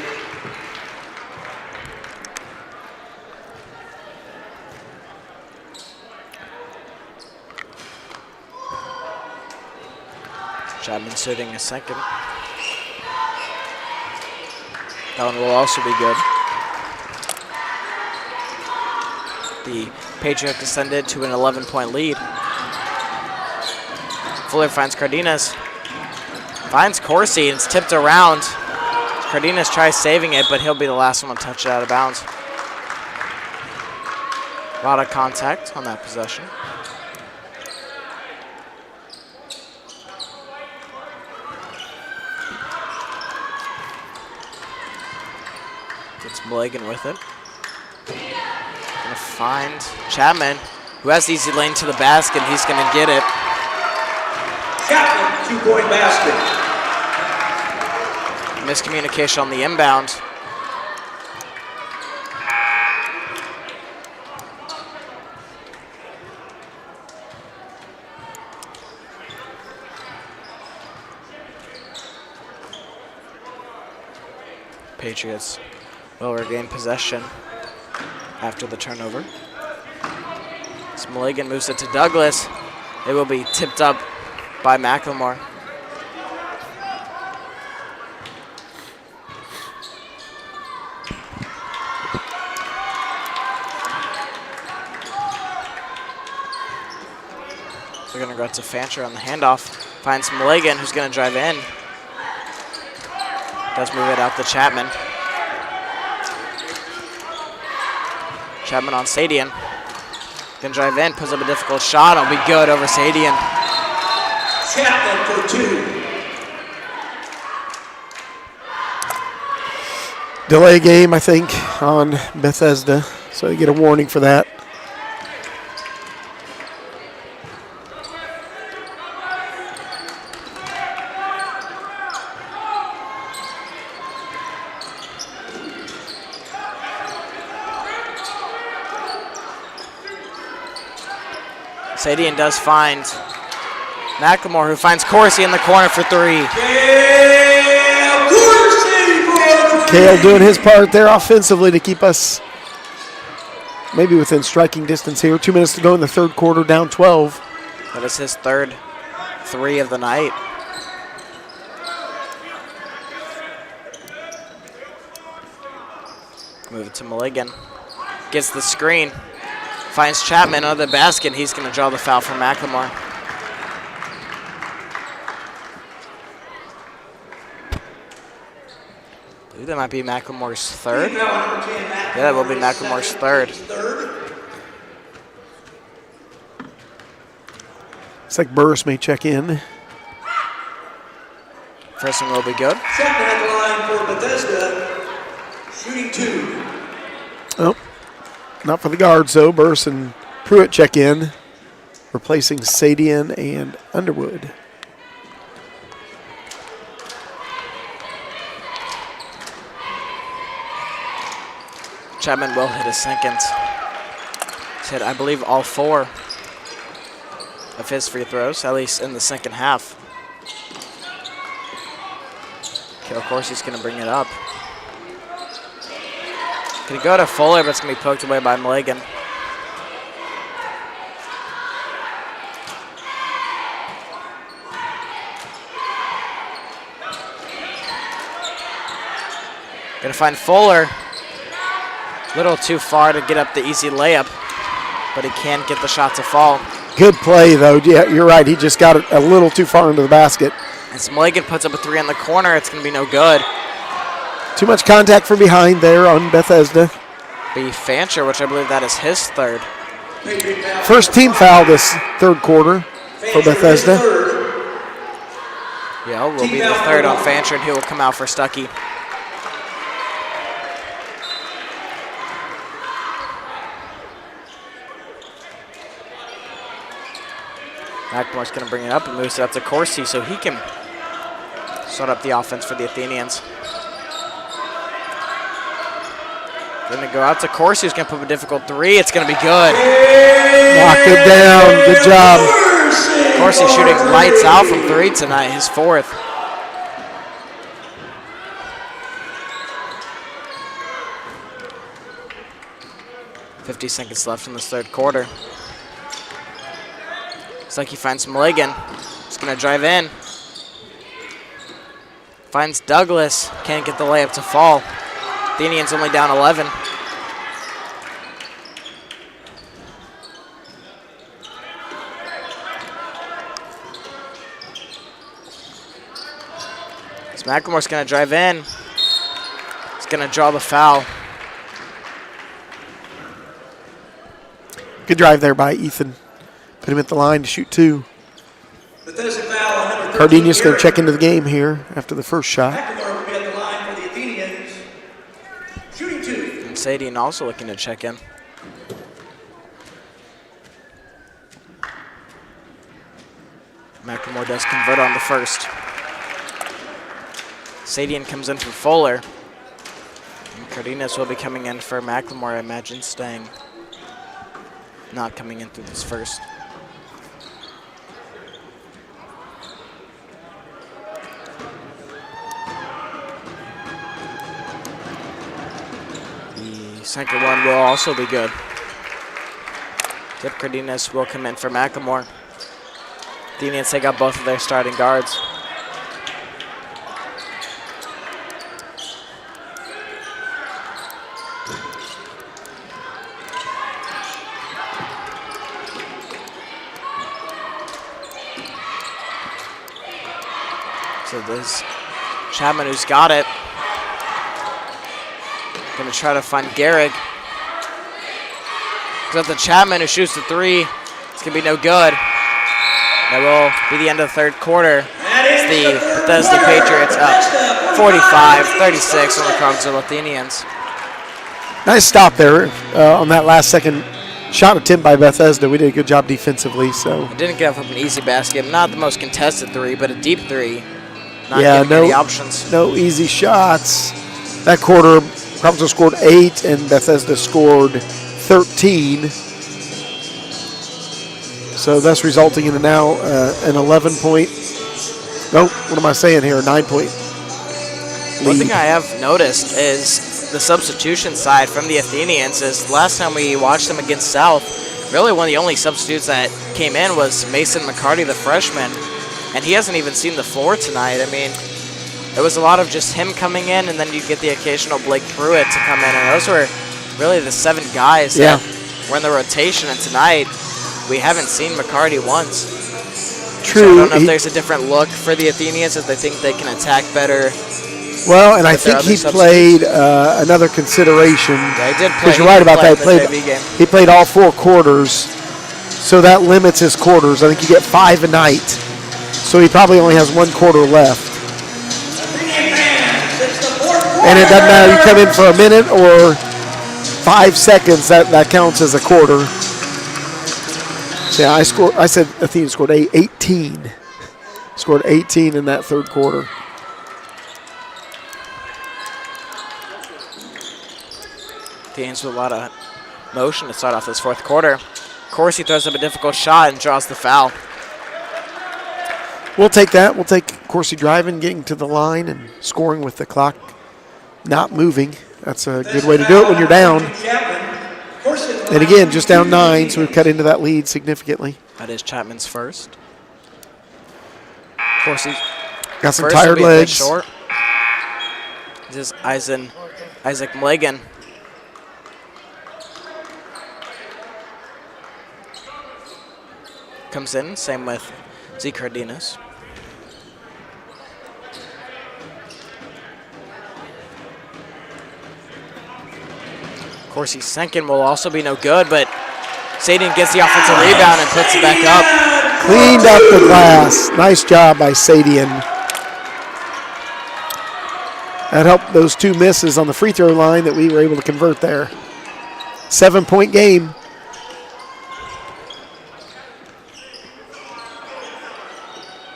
Chapman shooting a second. That one will also be good. The Patriots descended to an 11-point lead. Fuller finds Cardenas. Finds Corsi, and it's tipped around. Cardenas tries saving it, but he'll be the last one to touch it out of bounds. A lot of contact on that possession. Gets Milligan with it. Gonna find Chapman, who has the easy lane to the basket. He's gonna get it. Chapman, 2-point basket. Miscommunication on the inbound. Patriots will regain possession after the turnover. As Milligan moves it to Douglas. It will be tipped up by McLemore. They're going to go out to Fancher on the handoff. Finds Milligan, who's going to drive in. Does move it out to Chapman. Chapman on Sadian. Gonna drive in, puts up a difficult shot. It'll be good over Sadian. Chapman for 2. Delay game, I think, on Bethesda. So they get a warning for that. Sadian does find McLemore, who finds Corsi in the corner for 3. Kale doing his part there offensively to keep us maybe within striking distance here. 2 minutes to go in the third quarter, down 12. That is his third 3 of the night. Move it to Milligan. Gets the screen. Finds Chapman under the basket. He's going to draw the foul for McLemore. I believe that might be McLemore's third. Yeah, that will be McLemore's third. Looks like Burris may check in. First one will be good. Chapman at the line for Bethesda, shooting 2. Oh, not for the guards, though. Burris and Pruitt check in, replacing Sadian and Underwood. Chapman will hit his second. He's hit, I believe, all 4 of his free throws, at least in the second half. Okay, of course, he's going to bring it up. Going to go to Fuller, but it's going to be poked away by Milligan. Going to find Fuller. A little too far to get up the easy layup, but he can't get the shot to fall. Good play, though. Yeah, you're right. He just got it a little too far into the basket. As Milligan puts up a 3 in the corner, it's going to be no good. Too much contact from behind there on Bethesda. Be Fancher, which I believe that is his third. First team foul this third quarter for Bethesda. Yeah, will be the third on Fancher, and he will come out for Stuckey. McLemore's going to bring it up and moves it up to Corsi so he can start up the offense for the Athenians. Going to go out to Corsi, who's going to put up a difficult 3. It's going to be good. Knocked it down. Good job. Corsi shooting lights out from 3 tonight, his 4th. .50 seconds left in this third quarter. Looks like he finds Milligan. He's going to drive in. Finds Douglas. Can't get the layup to fall. Athenians only down 11. So McLemore's going to drive in. He's going to draw the foul. Good drive there by Ethan. Put him at the line to shoot 2. Cardenas going to check into the game here after the first shot. McLemore will be at the line for the Athenians, shooting 2. And Sadian also looking to check in. McLemore does convert on the first. Sadian comes in for Fuller. And Cardenas will be coming in for McLemore, I imagine, staying. Not coming in through this first. The second one will also be good. Tip Cardenas will come in for McLemore. Athenians take out both of their starting guards. So this Chapman, who's got it, going to try to find Gehrig. So it's Chapman who shoots the three. It's going to be no good. That will be the end of the third quarter. It's the Bethesda Patriots up 45-36 on the Cogswell Athenians. Nice stop there on that last second shot attempt by Bethesda. We did a good job defensively. So It didn't give up an easy basket. Not the most contested three, but a deep three. Not yeah, giving any options. No easy shots. That quarter, Cogswell scored 8 and Bethesda scored 13. So that's resulting in now an 11-point. No, what am I saying here? 9-point lead. One thing I have noticed is the substitution side from the Athenians is last time we watched them against South, really one of the only substitutes that came in was Mason McCarty, the freshman, and he hasn't even seen the floor tonight. I mean, it was a lot of just him coming in, and then you get the occasional Blake Pruitt to come in, and those were really the 7 guys that were in the rotation, and tonight we haven't seen McCarty once. True. So I don't know if there's a different look for the Athenians, if they think they can attack better. Well, and I think he played another consideration. Yeah, he did play. Because you're right about that. He played all 4 quarters, so that limits his quarters. I think you get 5 a night, so he probably only has 1 quarter left. And it doesn't matter if you come in for a minute or 5 seconds. That counts as a quarter. So yeah, I said Athena scored 18. Scored 18 in that third quarter. Athenians with a lot of motion to start off this fourth quarter. Corsi throws up a difficult shot and draws the foul. We'll take that. We'll take Corsi driving, getting to the line, and scoring with the clock not moving. That's a good way to do it when you're down. And again, just down 9, so we've cut into that lead significantly. That is Chapman's first. Corsi got some tired legs. Short. This is Isaac Mlagan. Comes in, same with Zeke Cardenas. Corsi's second will also be no good, but Sadian gets the offensive rebound and puts it back up. Cleaned up the glass. Nice job by Sadian. That helped those 2 misses on the free throw line that we were able to convert there. 7-point game.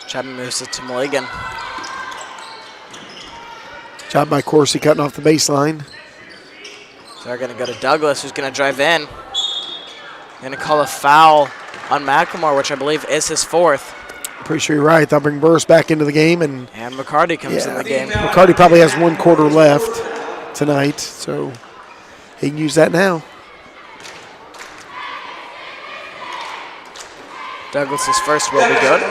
Chapman moves it to Mulligan. Job by Corsi cutting off the baseline. So they're going to go to Douglas, who's going to drive in. Going to call a foul on McLemore, which I believe is his 4th. Pretty sure you're right. They'll bring Burris back into the game. And McCarty comes in the game. McCarty probably has 1 quarter left tonight, so he can use that now. Douglas's first will be good.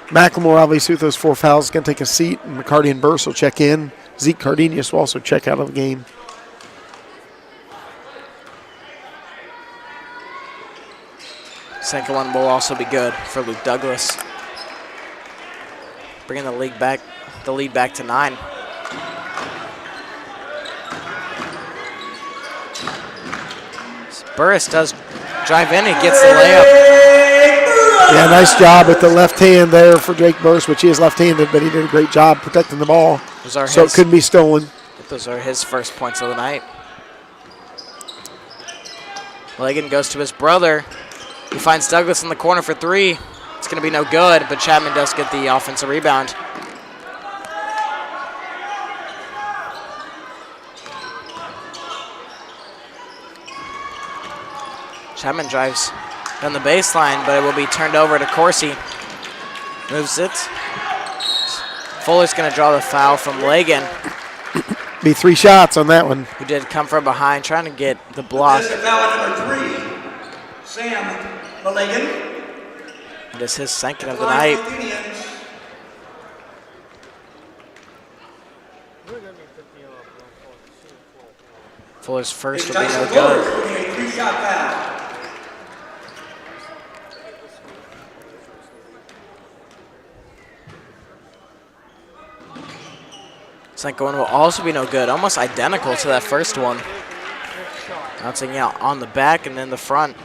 McLemore, obviously, with those 4 fouls, is going to take a seat, and McCarty and Burris will check in. Zeke Cardenas will also check out of the game. Second one will also be good for Luke Douglas. Bringing the lead back to 9. Burris does drive in and gets the layup. Yeah, nice job with the left hand there for Drake Burris, which he is left-handed, but he did a great job protecting the ball, so it couldn't be stolen. Those are his first points of the night. Legan goes to his brother. He finds Douglas in the corner for 3. It's going to be no good, but Chapman does get the offensive rebound. Chapman drives down the baseline, but it will be turned over to Corsi. Moves it. Fuller's going to draw the foul from Legan. Be 3 shots on that one. Who did come from behind, trying to get the block. Foul number 3, Sam Mulligan. It is his second of the night. Fuller's first will be no good. 3-shot foul. Second one will also be no good. Almost identical to that first one. Bouncing out on the back and then the front.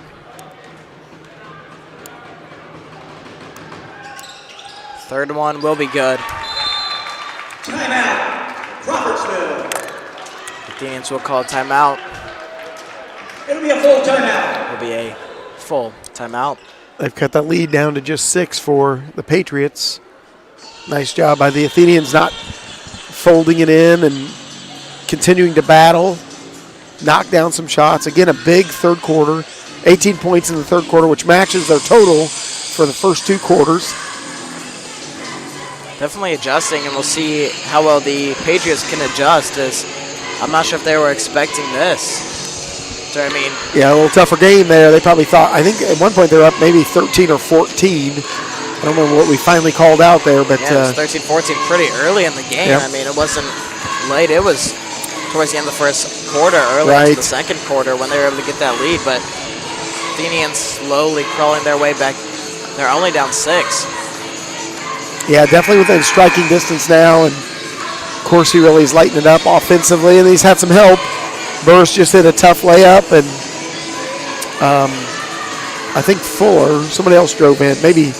Third one will be good. Timeout, Crawfordsville. Athenians will call a timeout. It'll be a full timeout. Will be a full timeout. They've cut that lead down to just 6 for the Patriots. Nice job by the Athenians not folding it in and continuing to battle, knock down some shots. Again, a big third quarter, 18 points in the third quarter, which matches their total for the first 2 quarters. Definitely adjusting, and we'll see how well the Patriots can adjust, as I'm not sure if they were expecting this. So, I mean, yeah, a little tougher game there. They probably thought, I think at one point they were up maybe 13 or 14. I don't remember what we finally called out there, but yeah, it was 13-14 pretty early in the game. Yep. I mean, it wasn't late. It was towards the end of the first quarter, early into the second quarter when they were able to get that lead. But Athenians slowly crawling their way back. They're only down 6. Yeah, definitely within striking distance now, and of course he really is lighting it up offensively, and he's had some help. Burris just hit a tough layup, and I think Fuller, somebody else drove in, maybe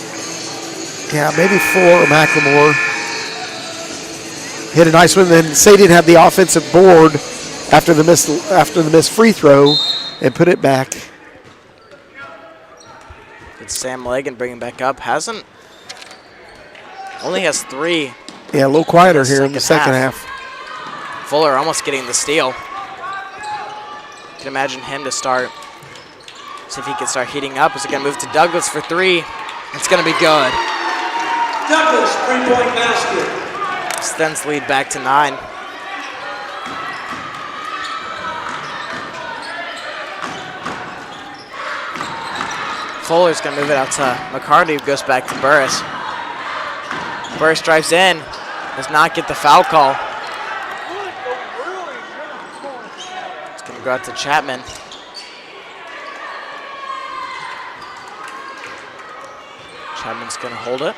Fuller or McLemore hit a nice one. Then Sadie had the offensive board after the missed free throw and put it back. It's Sam Legan bringing back up. Only has 3. Yeah, a little quieter here in the second half. Fuller almost getting the steal. Can imagine him to start. See if he can start heating up. Is it going to move to Douglas for 3? It's going to be good. Douglas, 3-point basket. Extends lead back to 9. Fuller's going to move it out to McCarty, who goes back to Burris. Burris drives in, does not get the foul call. It's going to go out to Chapman. Chapman's going to hold it.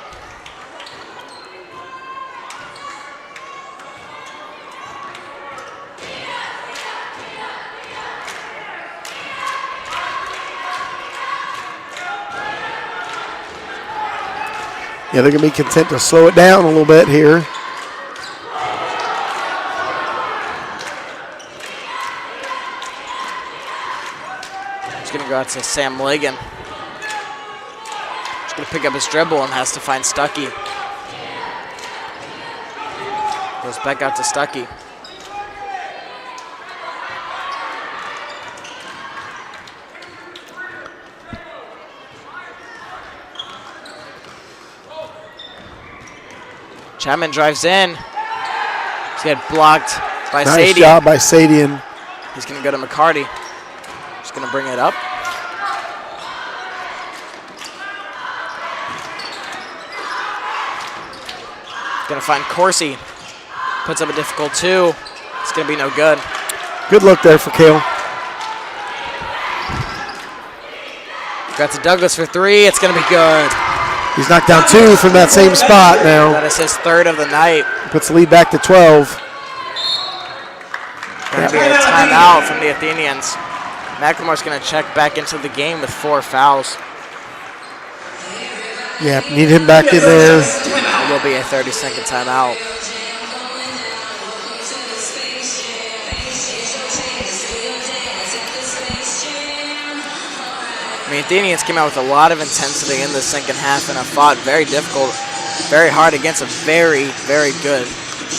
Yeah, they're going to be content to slow it down a little bit here. He's going to go out to Sam Ligon. He's going to pick up his dribble and has to find Stuckey. Goes back out to Stuckey. Chapman drives in. He's got blocked by Sadie. Nice job by Sadie. He's going to go to McCarty. He's going to bring it up. Going to find Corsi. Puts up a difficult 2. It's going to be no good. Good look there for Kale. Got to Douglas for 3. It's going to be good. He's knocked down 2 from that same spot now. That is his 3rd of the night. Puts the lead back to 12. Going to be a timeout from the Athenians. McLemore's going to check back into the game with 4 fouls. Yeah, need him back in there. It will be a 30-second timeout. I mean, Athenians came out with a lot of intensity in the second half and have fought very difficult, very hard against a very, very good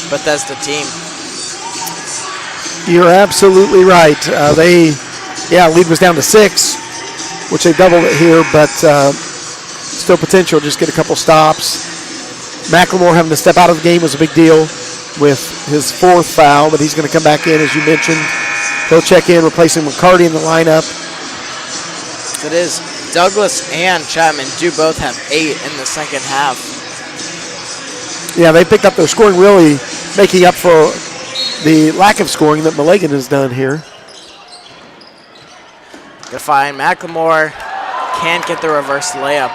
Bethesda team. You're absolutely right. Lead was down to 6, which they doubled it here, but still potential. Just get a couple stops. McLemore having to step out of the game was a big deal with his 4th foul, but he's going to come back in, as you mentioned. He'll check in, replacing McCarty in the lineup. It is. Douglas and Chapman do both have 8 in the second half. Yeah, they picked up their scoring, really making up for the lack of scoring that Milligan has done here. Gonna find McLemore. Can't get the reverse layup.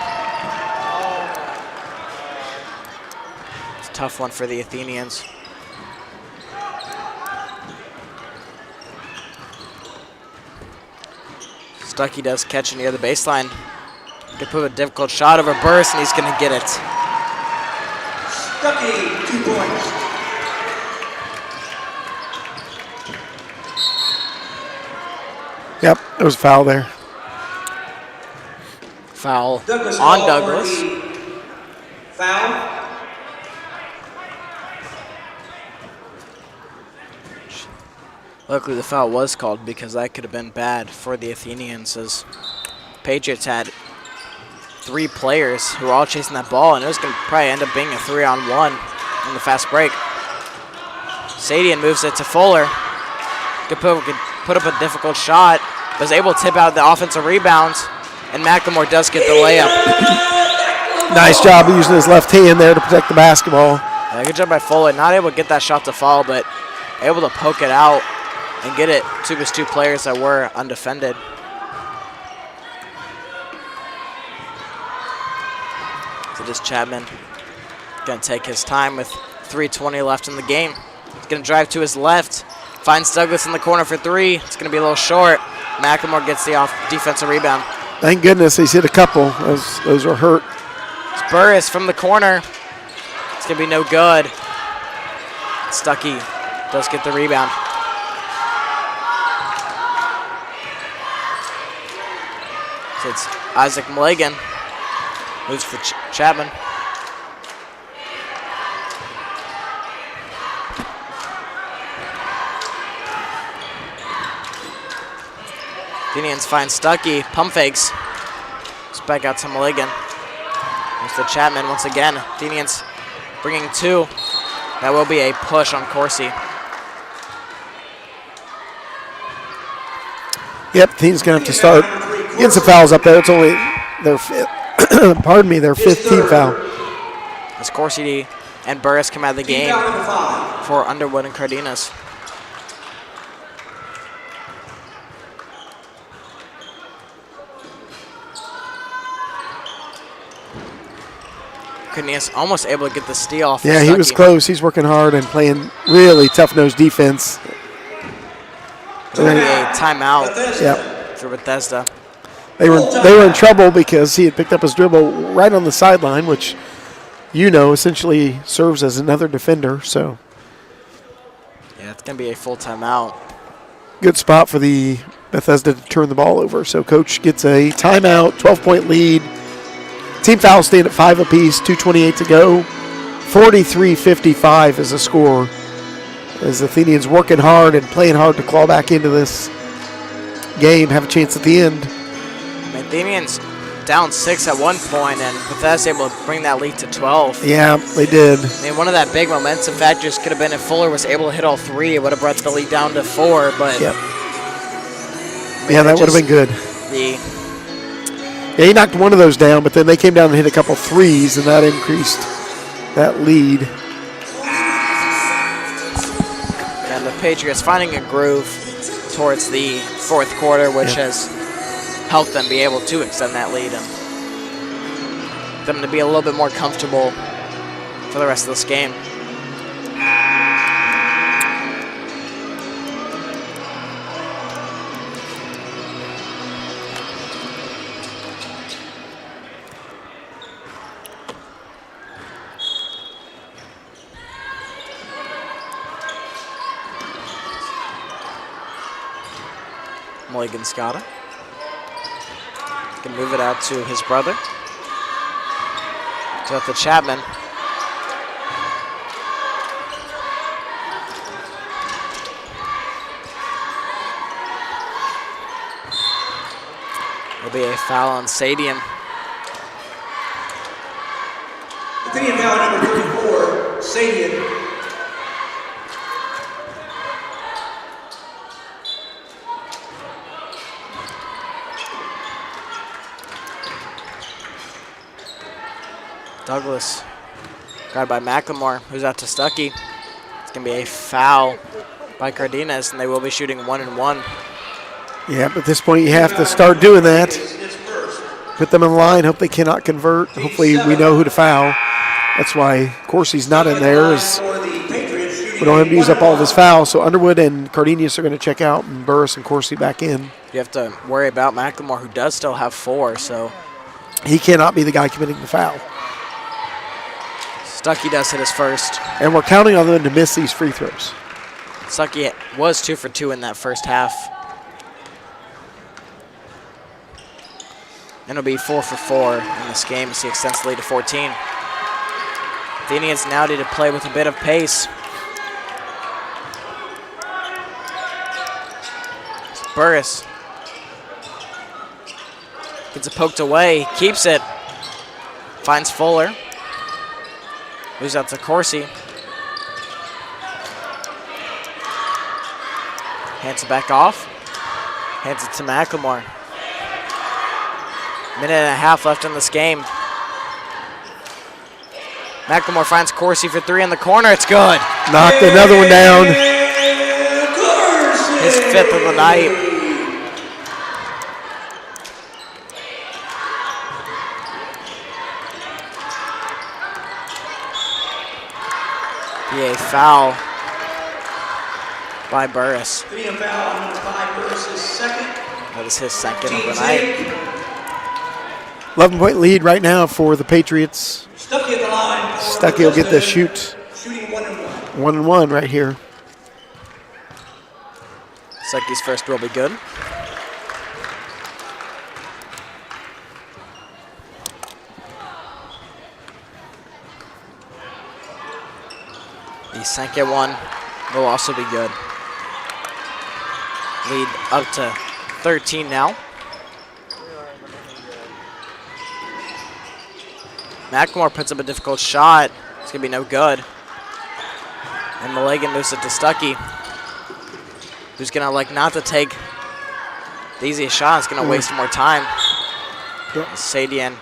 It's a tough one for the Athenians. Stuckey does catch near the baseline. Could put a difficult shot over Burris, and he's going to get it. Stuckey, 2 points. Yep, there was a foul there. Foul Douglas on Hall Douglas. for the foul. Luckily, the foul was called because that could have been bad for the Athenians, as Patriots had 3 players who were all chasing that ball, and it was going to probably end up being a 3-on-1 on the fast break. Sadian moves it to Fuller. Could put up a difficult shot, was able to tip out the offensive rebound, and McLemore does get the layup. Nice job using his left hand there to protect the basketball. Yeah, good job by Fuller. Not able to get that shot to fall, but able to poke it out and get it to his 2 players that were undefended. So just Chapman going to take his time with 3:20 left in the game. He's going to drive to his left, finds Douglas in the corner for 3. It's going to be a little short. McLemore gets the defensive rebound. Thank goodness he's hit a couple. Those are hurt. It's Burris from the corner. It's going to be no good. Stuckey does get the rebound. So it's Isaac Milligan. Moves for Chapman. Athenians find Stuckey. Pump fakes. It's back out to Milligan. Moves to Chapman once again. Athenians bringing 2. That will be a push on Corsi. Yep, team's going to have to start getting some fouls up there. It's only their 5th, pardon me, their 5th team foul. As Corsi and Burris come out of the game for Underwood and Cardenas. Cardenas almost able to get the steal off. Yeah, he was close. He's working hard and playing really tough-nosed defense. It'll be a timeout Yep. for Bethesda. They were in trouble because he had picked up his dribble right on the sideline, which, essentially serves as another defender. So Yeah, it's going to be a full timeout. good spot for the Bethesda to turn the ball over. So coach gets a timeout, 12-point lead. Team fouls stand at 5 apiece, 2:28 to go. 43-55 is the score. As the Athenians working hard and playing hard to claw back into this game, have a chance at the end. The Athenians down 6 at one point, and Bethesda able to bring that lead to 12. Yeah, they did. I mean, one of that big momentum factors could have been if Fuller was able to hit all 3, it would have brought the lead down to 4. But Yep. Yeah, that would have been good. Yeah, he knocked one of those down, but then they came down and hit a couple threes, and that increased that lead. And the Patriots finding a groove towards the 4th quarter, which has helped them be able to extend that lead and them to be a little bit more comfortable for the rest of this game. Mulligan Scotta can move it out to his brother. So at the Chapman. There'll be a foul on Sadian. Athenian foul number 34, Sadian. Douglas, guarded by McLemore, who's out to Stuckey. It's going to be a foul by Cardenas, and they will be shooting 1 and 1. Yeah, but at this point you have to start doing that. Put them in line, hope they cannot convert. Hopefully we know who to foul. That's why Corsi's not in there. Is We don't have to use up all of his fouls, so Underwood and Cardenas are going to check out, and Burris and Corsi back in. You have to worry about McLemore, who does still have 4, so He cannot be the guy committing the foul. Stuckey does hit his first. And we're counting on them to miss these free throws. Stuckey was 2 for 2 in that first half. And it'll be 4 for 4 in this game as he extends the lead to 14. Athenians now need to play with a bit of pace. Burris gets it poked away, keeps it, finds Fuller, moves out to Corsi, hands it back off, hands it to McLemore. Minute and a half left in this game. McLemore finds Corsi for 3 in the corner, it's good. Knocked another one down. His 5th of the night. Be a foul by Burris. Foul on number 5, Burris' second. That is his 2nd of the night. 11-point lead right now for the Patriots. Stuckey at the line. Stuckey will get the shoot. Shooting 1 and 1. 1 and 1 right here. Stuckey's first will be good. The second one will also be good. Lead up to 13 now. McLemore puts up a difficult shot. It's going to be no good. And Milligan moves it to Stuckey, who's going to like not to take the easiest shot. It's going to waste more time. Sadian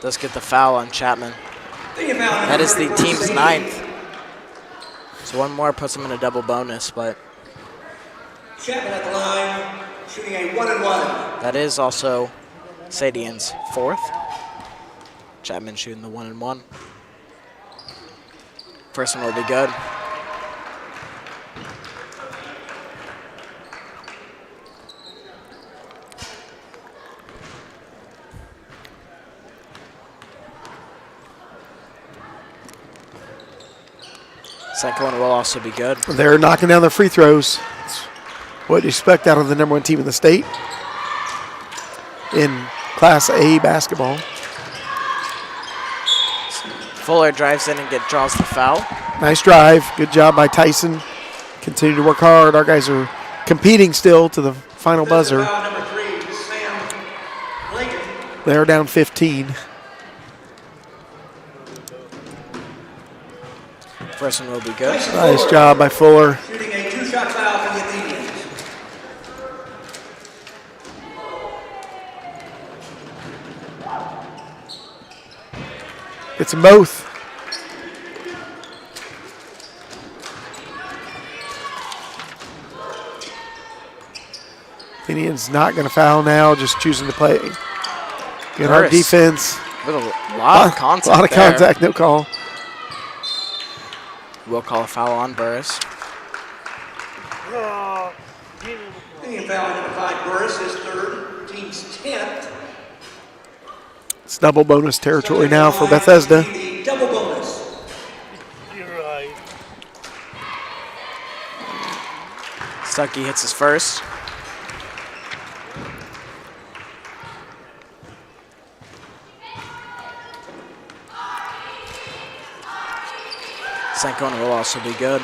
does get the foul on Chapman. That is the team's 9th. So one more puts him in a double bonus, but Chapman at the line, shooting a 1 and 1. that is also Sadian's 4th. Chapman shooting the 1 and 1. First one will be good. Second one will also be good. They're knocking down their free throws. It's what you expect out of the number 1 team in the state in Class A basketball. Fuller drives in and draws the foul. Nice drive. Good job by Tyson. Continue to work hard. Our guys are competing still to the final buzzer. Foul number 3, Sam Lincoln. They're down 15. First one will be good. Nice job by Fuller. Shooting a 2-shot foul for the Athenians. It's them both. Athenians not going to foul now, just choosing to play. Good hard Burris defense. With a lot of contact. A lot of contact, no call. We'll call a foul on Burris. Athenian foul number 5, Burris, his 3rd, team's 10th. It's double bonus territory now for Bethesda. The double bonus. Stuckey hits his first. Second one will also be good.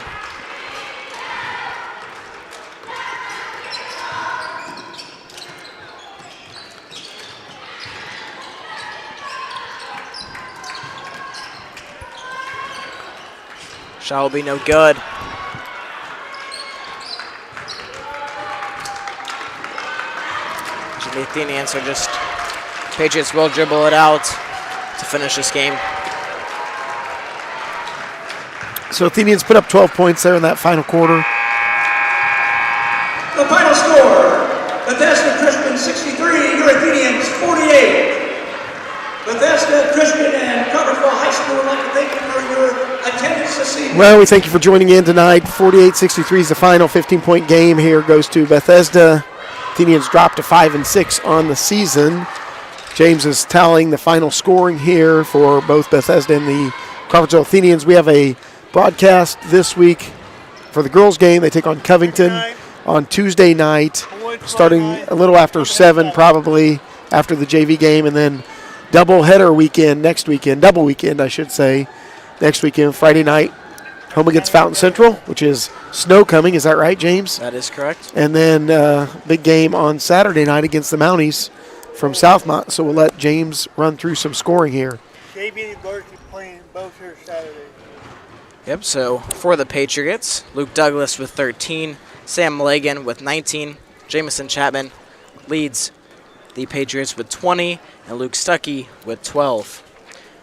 Shot will be no good. The Athenians are just, Patriots will dribble it out to finish this game. So Athenians put up 12 points there in that final quarter. The final score, Bethesda Christian 63, your Athenians 48. Bethesda Christian and Cartersville High School would like to thank you for your attendance this evening. Well, we thank you for joining in tonight. 48-63 is the final 15-point game here. Goes to Bethesda. Athenians dropped to 5-6 on the season. James is tallying the final scoring here for both Bethesda and the Cartersville Athenians. We have a broadcast this week for the girls' game. They take on Covington on Tuesday night, starting a little after 7, probably after the JV game, and then double weekend, I should say, next weekend, Friday night, home against Fountain Central, which is snow coming. Is that right, James? That is correct. And then big game on Saturday night against the Mounties from Southmont. So we'll let James run through some scoring here. JV and Varsity playing both here Saturday. Yep, so for the Patriots, Luke Douglas with 13, Sam Malagan with 19, Jamison Chapman leads the Patriots with 20, and Luke Stuckey with 12.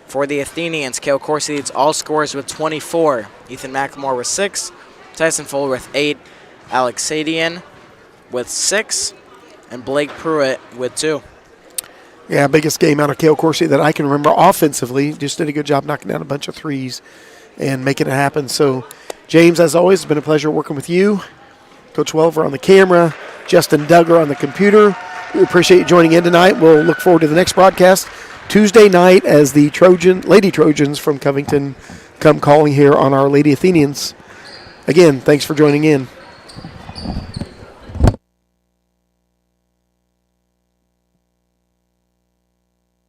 For the Athenians, Cale Corsi leads all scorers with 24. Ethan McLemore with 6, Tyson Fuller with 8, Alex Sadian with 6, and Blake Pruitt with 2. Yeah, biggest game out of Cale Corsi that I can remember offensively. Just did a good job knocking down a bunch of threes and making it happen. So, James, as always, it's been a pleasure working with you. Coach Welver on the camera, Justin Duggar on the computer. We appreciate you joining in tonight. We'll look forward to the next broadcast Tuesday night as the Lady Trojans from Covington come calling here on our Lady Athenians. Again, thanks for joining in.